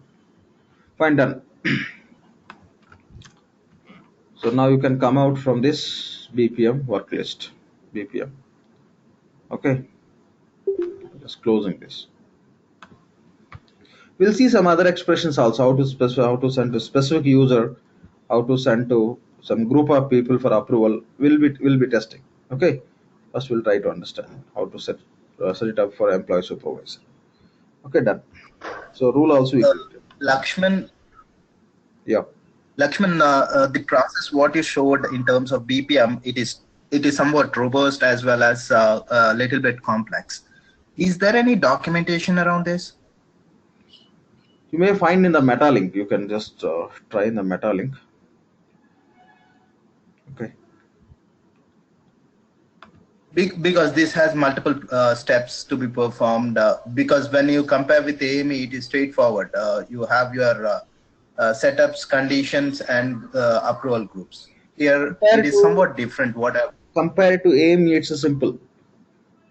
Fine, done. So now you can come out from this BPM work list. BPM. Okay. Just closing this. We'll see some other expressions also, how to specify, how to send to specific user, how to send to some group of people for approval. We'll be testing. Okay. First we'll try to understand how to set it up for employee supervisor. Okay, done. So rule also we Uh, created. Lakshman, Yeah. the process what you showed in terms of BPM, it is somewhat robust as well as a little bit complex. Is there any documentation around this? You may find in the meta link. You can just try in the meta link. Okay. Because this has multiple steps to be performed. Because when you compare with AME, it is straightforward. You have your setups, conditions, and approval groups. Here, it Compared is to somewhat different. compared to AIM, it's a simple.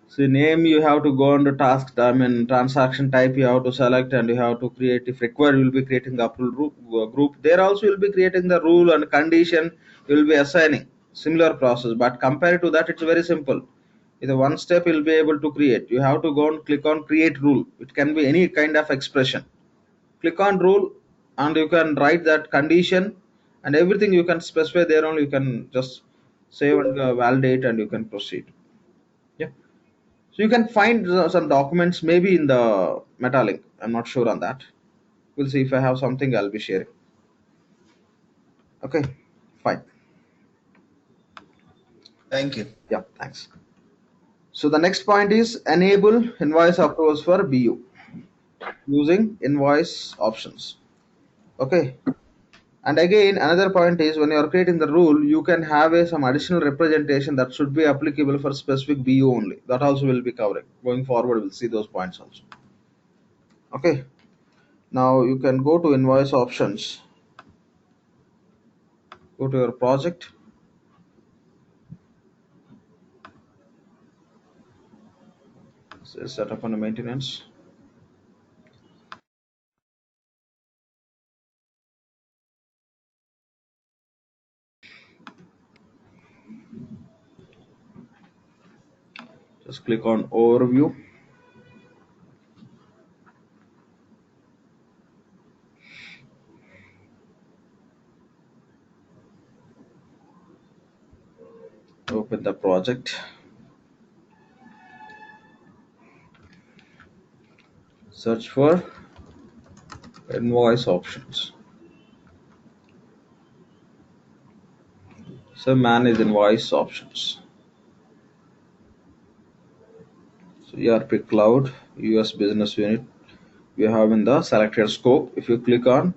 So in AIM, you have to go under task. I mean, transaction type you have to select, and you have to create. If required, you will be creating the approval group. There also you will be creating the rule and condition. You will be assigning similar process. But compared to that, it's very simple. In the one step, you'll be able to create. You have to go and click on create rule. It can be any kind of expression. Click on rule, and you can write that condition, and everything you can specify there. Only you can just save and validate, and you can proceed. Yeah. So you can find some documents maybe in the meta link. I'm not sure on that. We'll see if I have something I'll be sharing. Okay, fine. Thank you. Yeah, thanks. So the next point is enable invoice approvals for BU using invoice options. Okay. And again, another point is when you are creating the rule, you can have some additional representation that should be applicable for specific BU only. That also will be covering. Going forward, we'll see those points also. Okay. Now you can go to invoice options. Go to your project. So set up on the maintenance. Just click on overview. Open the project. Search for invoice options. So manage invoice options. So ERP Cloud, US Business Unit, we have in the selected scope. If you click on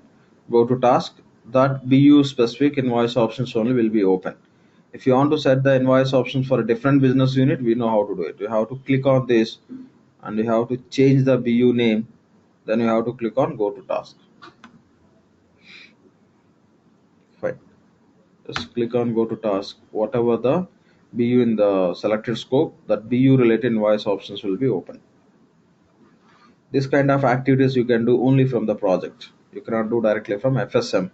go to task, that BU specific invoice options only will be open. If you want to set the invoice options for a different business unit, we know how to do it. You have to click on this and you have to change the BU name. Then you have to click on go to task. Fine. Just click on go to task. Whatever the BU in the selected scope, that BU related invoice options will be open. This kind of activities you can do only from the project. You cannot do directly from FSM,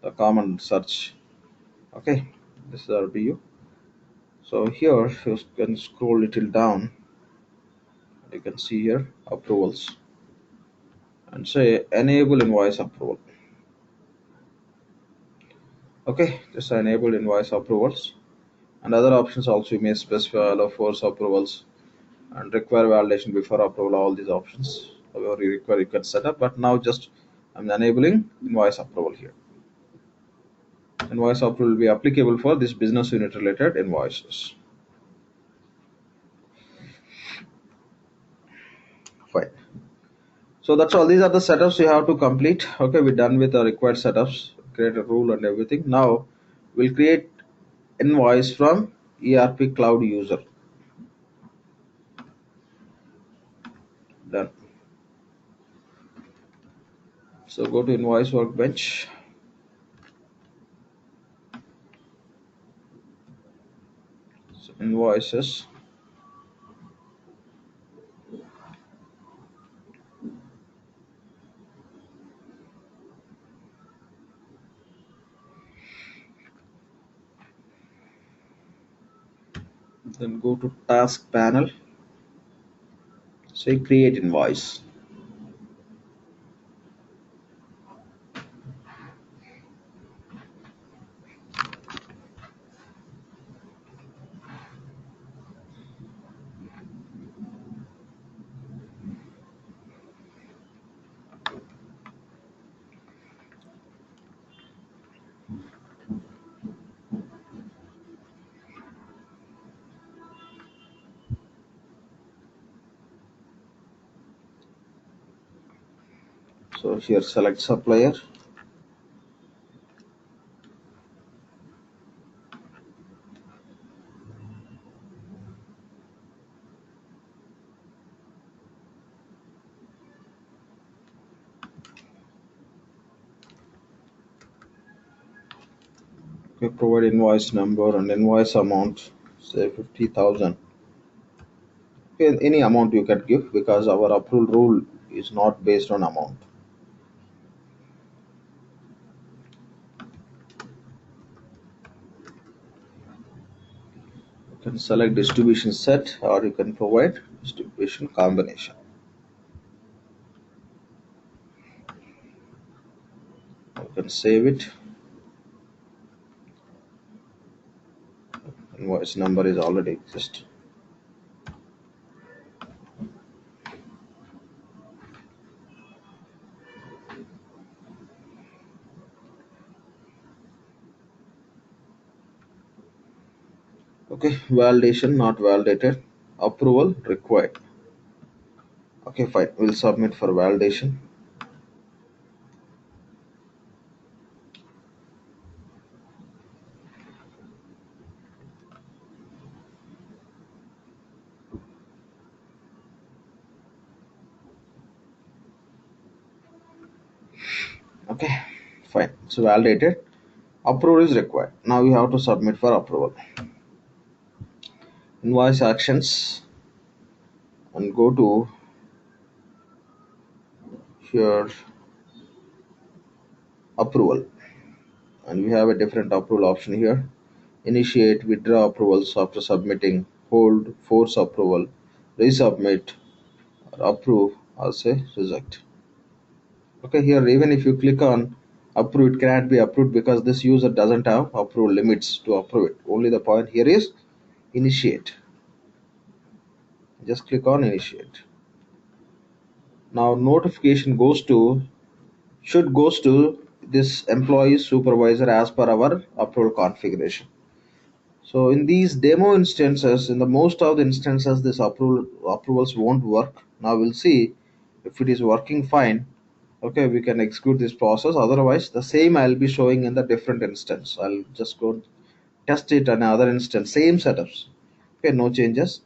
the common search. Okay, this is our BU. So here you can scroll little down. You can see here approvals and say enable invoice approval. Okay, just enable invoice approvals, and other options also you may specify allow force approvals and require validation before approval. All these options however you require you can set up, but now just I'm enabling invoice approval here. Invoice approval will be applicable for this business unit related invoices. Fine. So that's all. These are the setups you have to complete. Okay, we're done with the required setups. Create a rule and everything. Now we'll create invoice from ERP Cloud user. Done. So go to invoice workbench. So invoices. Then go to task panel. Say create invoice. So here select supplier. Okay, provide invoice number and invoice amount. Say 50,000. Okay, any amount you can give because our approval rule is not based on amount. You can select distribution set or you can provide distribution combination. You can save it. Invoice number is already exist. Okay, validation not validated. Approval required. Okay, fine. We'll submit for validation. Okay, fine. So validated. Approval is required. Now we have to submit for approval. Invoice actions and go to here approval. And we have a different approval option here. Initiate, withdraw approvals after submitting, hold, force approval, resubmit, or approve, or say reject. Okay, here even if you click on approve, it cannot be approved because this user doesn't have approval limits to approve it. Only the point here is initiate. Just click on initiate. Now notification should goes to this employee supervisor as per our approval configuration. So in these demo instances, in the most of the instances, this approvals won't work. Now we'll see if it is working fine. Okay, we can execute this process. Otherwise, the same I'll be showing in the different instance. I'll just go test it on another instance, same setups. Okay, no changes.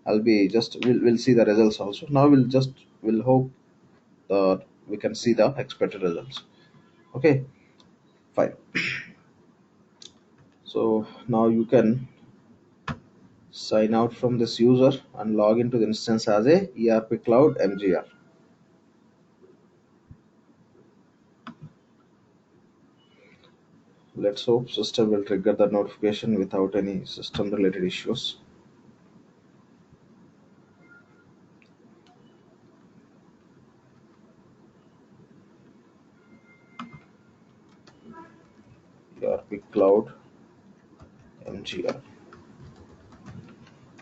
We'll see the results also. Now we'll hope that we can see the expected results. Okay, fine. So now you can sign out from this user and log into the instance as a ERP Cloud MGR. Let's hope system will trigger the notification without any system related issues. ERP Cloud MGR.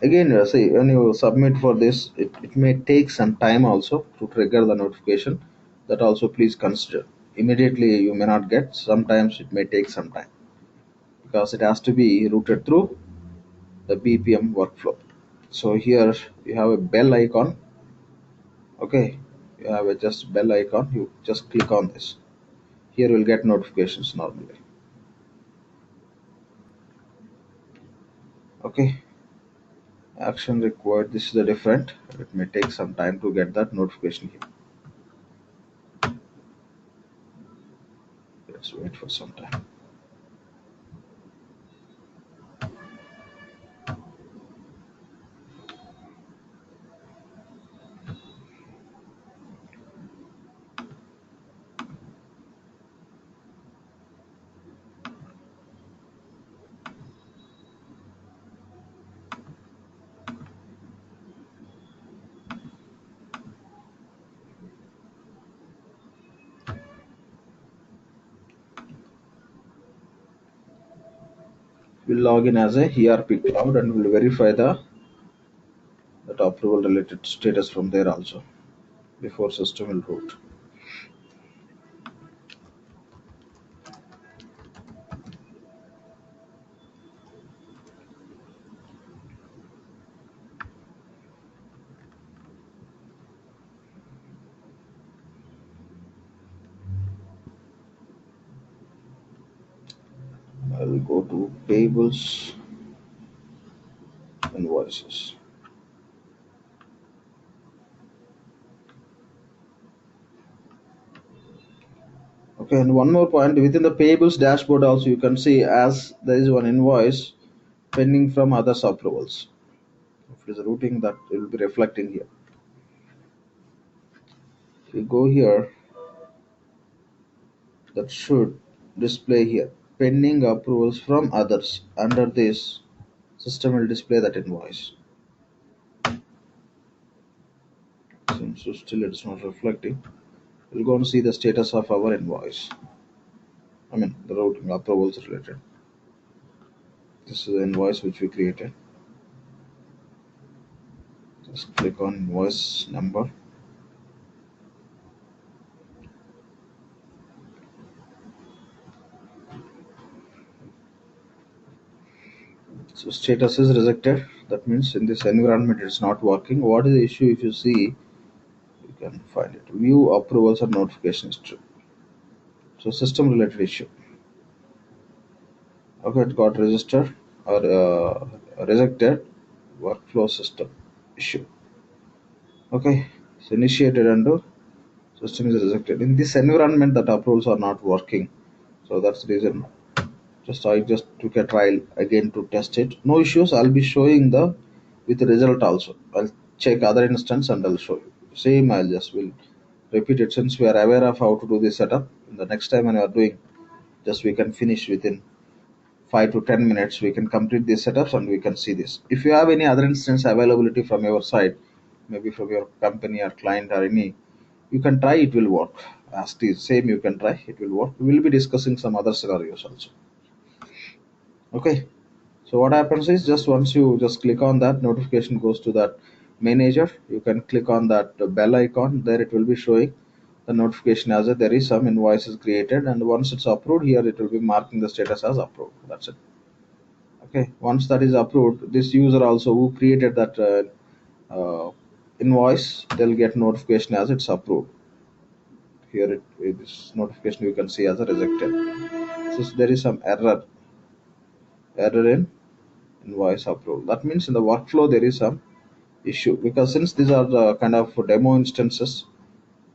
Again, see, when you submit for this, it may take some time also to trigger the notification. That also please consider. Immediately you may not get. Sometimes it may take some time because it has to be routed through the BPM workflow. So here you have a bell icon. Okay, you have a just bell icon. You just click on this. Here you'll get notifications normally. Okay, action required. This is the different. It may take some time to get that notification here. Let's wait for some time. We'll log in as a ERP cloud and we'll verify that approval related status from there also before system will root. I'll go to payables, invoices. Okay, and one more point within the payables dashboard also you can see as there is one invoice pending from others approvals. If it is routing, that will be reflecting here. If you go here, that should display here pending approvals from others. Under this, system will display that invoice. Since still it is not reflecting, we'll go and see the status of our invoice. I mean the routing approvals related. This is the invoice which we created. Just click on invoice number. So status is rejected. That means in this environment it's not working. What is the issue? If you see, you can find it. View approvals or notifications true. So system related issue. Okay, it got registered or rejected. Workflow system issue. Okay, so initiated and system is rejected. In this environment, that approvals are not working. So that's the reason. I just took a trial again to test it. No issues. I'll be showing the with the result also. I'll check other instance and I'll show you. Same. I'll just will repeat it since we are aware of how to do this setup. The next time when we are doing, just we can finish within 5 to 10 minutes. We can complete these setups and we can see this. If you have any other instance availability from your side, maybe from your company or client or any, you can try. It will work. Ask the same. You can try. It will work. We will be discussing some other scenarios also. Okay. So what happens is just once you just click on that, notification goes to that manager. You can click on that bell icon. There it will be showing the notification as a, there is some invoices created, and once it's approved here, it will be marking the status as approved. That's it. Okay. Once that is approved, this user also who created that invoice, they'll get notification as it's approved. Here this notification you can see as a rejected. So there is some error in invoice approved. That means in the workflow there is some issue, because since these are the kind of demo instances,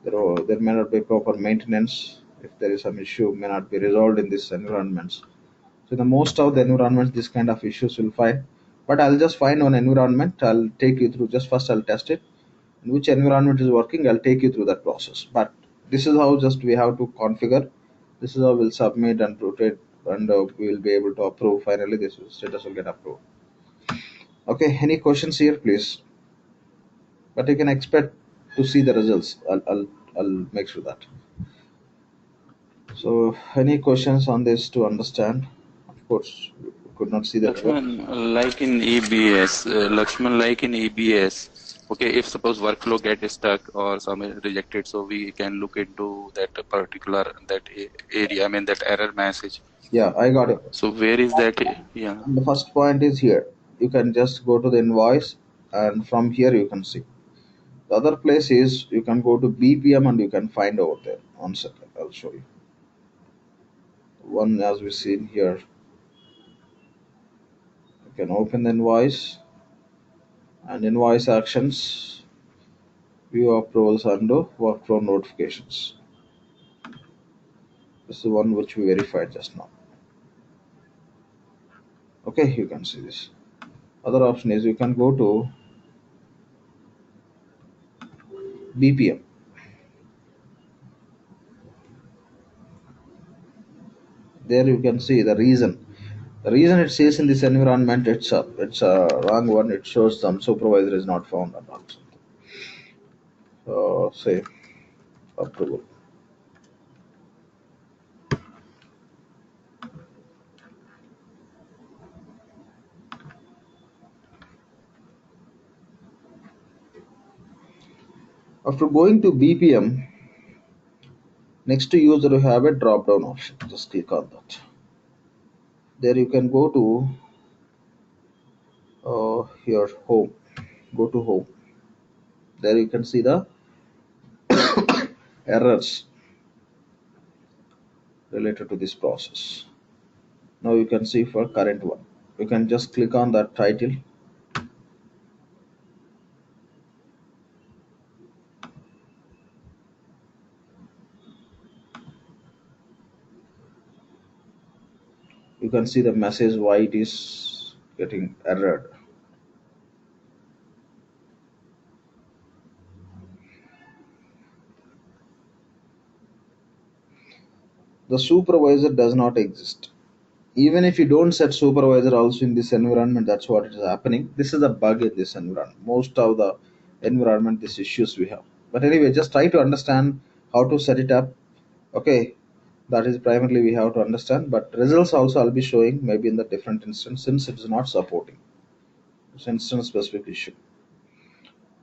there may not be proper maintenance. If there is some issue, may not be resolved in these environments. So in the most of the environments, this kind of issues will find. But I'll just find one environment. I'll take you through. Just first I'll test it. In which environment is working, I'll take you through that process. But this is how just we have to configure. This is how we'll submit and rotate, and we will be able to approve. Finally, this status will get approved. Okay, any questions here, please? But you can expect to see the results. I'll make sure that. So, any questions on this to understand? Of course, we could not see the result. Lakshman, like in EBS, okay, if suppose workflow get stuck or some rejected, so we can look into that particular area. I mean that error message. Yeah, I got it. So where is that? Yeah. The first point is here. You can just go to the invoice, and from here you can see. The other place is you can go to BPM and you can find over there. One second, I'll show you. One as we see in here, you can open the invoice and invoice actions, view approvals and workflow notifications. This is the one which we verified just now. Okay, you can see this. Other option is you can go to BPM. There you can see the reason. The reason it says in this environment it's a wrong one. It shows some supervisor is not found and all. Say approval. After going to BPM, next to user you have a drop down option. Just click on that. There you can go to your home. Go to home. There you can see the errors related to this process. Now you can see for current one. You can just click on that title. You can see the message why it is getting errored. The supervisor does not exist. Even if you don't set supervisor also in this environment, that's what is happening. This is a bug in this environment. Most of the environment, these issues we have. But anyway, just try to understand how to set it up. Okay, that is primarily we have to understand. But results also I'll be showing maybe in the different instance since it is not supporting. It's instance specific issue.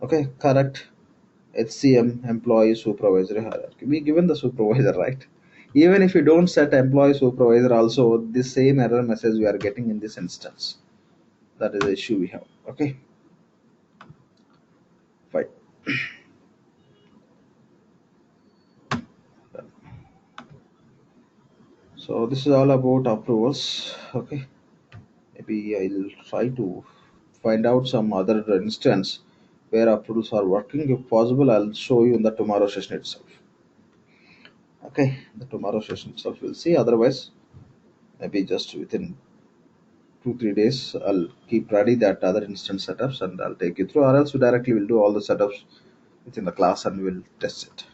Okay, correct. HCM employee supervisory hierarchy. We given the supervisor, right? Even if you don't set employee supervisor, also the same error message we are getting in this instance. That is the issue we have. Okay, fine. So this is all about approvals. Okay, maybe I'll try to find out some other instance where approvals are working. If possible, I'll show you in the tomorrow session itself. Okay, the tomorrow session itself we'll see. Otherwise, maybe just within 2 3 days I'll keep ready that other instance setups and I'll take you through, or else we directly will do all the setups within the class and we'll test it.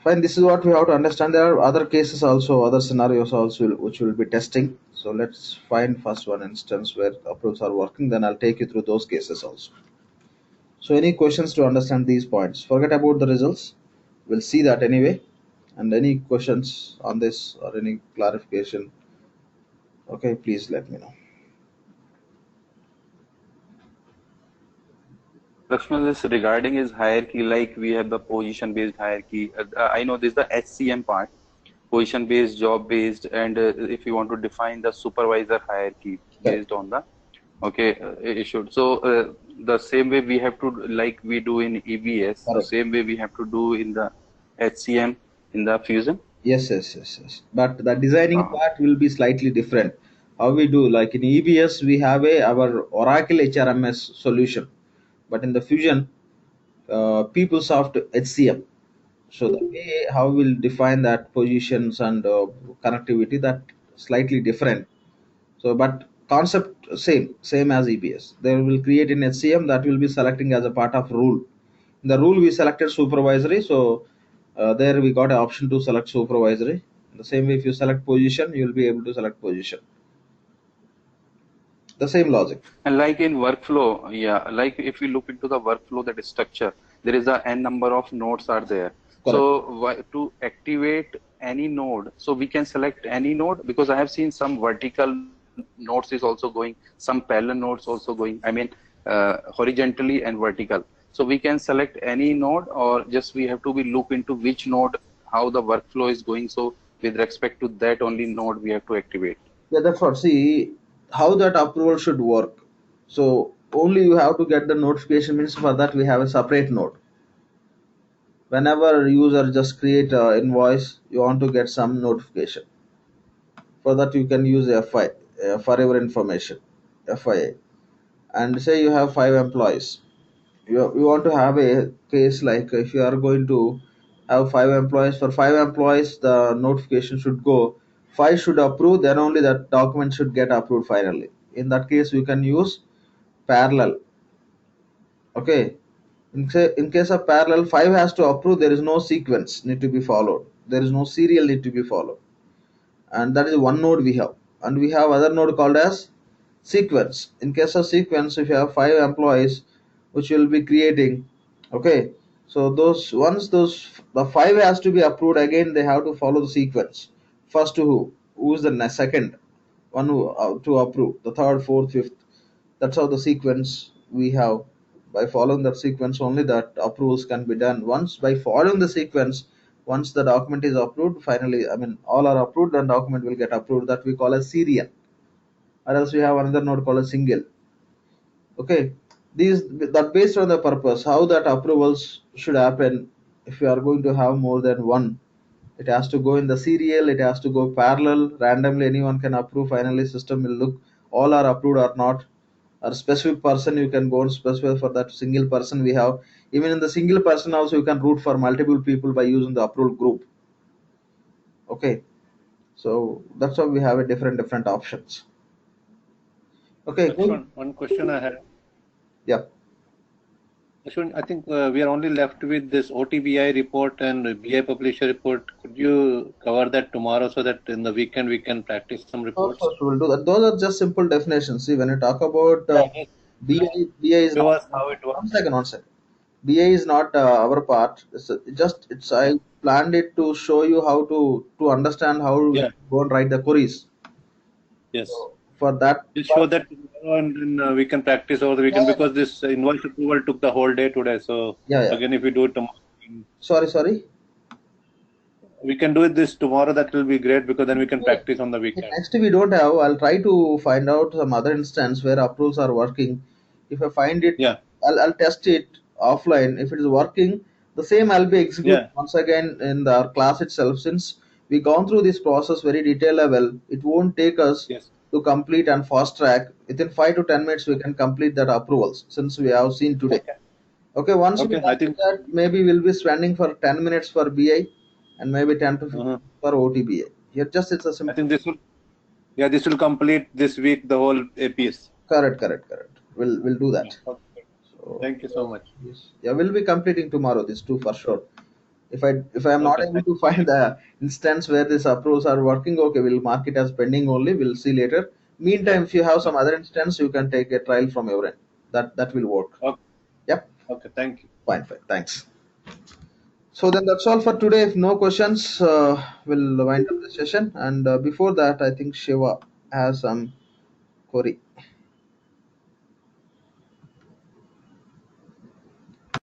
Fine, this is what we have to understand. There are other cases also, other scenarios also which we'll be testing. So let's find first one instance where approvals are working, then I'll take you through those cases also. So any questions to understand these points? Forget about the results. We'll see that anyway. And any questions on this or any clarification, okay, please let me know. Lakshman, this regarding his hierarchy, like we have the position-based hierarchy. I know this is the HCM part, position-based, job-based, and if you want to define the supervisor hierarchy Correct. based on the issued. So the same way we have to, like we do in EBS, the Correct. same way we have to do in the HCM in the Fusion. Yes. But the designing Uh, part will be slightly different. How we do, like in EBS, we have our Oracle HRMS solution, but in the Fusion, PeopleSoft HCM. So the way how we'll define that positions and connectivity, that slightly different. So, but concept same as EBS. They will create in HCM that will be selecting as a part of rule. In the rule we selected supervisory, so there we got an option to select supervisory. The same way, if you select position, you will be able to select position. The same logic. And like in workflow, yeah, like if we look into the workflow, that is structure, there is a n number of nodes are there. Correct. So to activate any node, so we can select any node, because I have seen some vertical nodes is also going, some parallel nodes also going. I mean, horizontally and vertical. So we can select any node, or just we have to be look into which node, how the workflow is going. So with respect to that only node we have to activate. Yeah, that's what. See how that approval should work. So only you have to get the notification, means for that we have a separate node. Whenever user just create a invoice, you want to get some notification. For that you can use FI, forever information, FIA. And say you have 5 employees. You want to have a case like if you are going to have 5 employees. For 5 employees, the notification should go. 5 should approve, then only that document should get approved finally. In that case, we can use parallel. Okay. In case of parallel, 5 has to approve. There is no sequence need to be followed. There is no serial need to be followed, and that is one node we have. And we have other node called as sequence. In case of sequence, if you have 5 employees which will be creating, okay, so those once those the 5 has to be approved, again they have to follow the sequence. First to who is the second one who to approve, the third, fourth, fifth. That's how the sequence we have. By following that sequence only, that approvals can be done. Once by following the sequence, once the document is approved, finally, I mean, all are approved and document will get approved. That we call as serial. Or else we have another node called a single. Okay, these that based on the purpose how that approvals should happen. If you are going to have more than one, it has to go in the serial, it has to go parallel, randomly anyone can approve, finally system will look all are approved or not. Or specific person you can go and specify for that single person we have. Even in the single person also you can route for multiple people by using the approval group. Okay, so that's how we have a different options. Okay, cool. One question I had. Yeah. Ashwin, I think we are only left with this OTBI report and BI publisher report. Could you cover that tomorrow so that in the weekend we can practice some reports? Of course, we'll do that. Those are just simple definitions. See, when you talk about BI is Show not. us how it works. One second. BI is not our part. It's I planned it to show you how to understand how Yeah. to go and write the queries. Yes. For that, We'll show that tomorrow and then we can practice over the weekend because this invoice approval took the whole day today. So yeah. again, if we do it tomorrow, Sorry. we can do it this tomorrow. That will be great because then we can practice on the weekend. Next we don't have. I'll try to find out some other instance where approvals are working. If I find it, Yeah. I'll test it offline. If it is working, the same I'll be executing Yeah. once again in our class itself. Since we gone through this process very detailed level, it won't take us Yes. to complete and fast track. Within 5 to 10 minutes, we can complete that approvals since we have seen today. Okay, once we Okay, I complete think. that, maybe we'll be spending for 10 minutes for BI and maybe 10 to 15 for OTBA. Here, just it's a I simple. think this will complete this week the whole APS. Correct. We'll do that. Okay. So, Thank you so much. yes. Yeah, we'll be completing tomorrow. These two for sure. If I am not Okay, able to find the instance where these approvals are working, okay, we'll mark it as pending only. We'll see later. Meantime, if you have some other instance, you can take a trial from your end. That will work. Okay. Yep. Okay. Thank you. Fine. Thanks. So then that's all for today. If no questions, we'll wind up the session. And before that, I think Shiva has some query.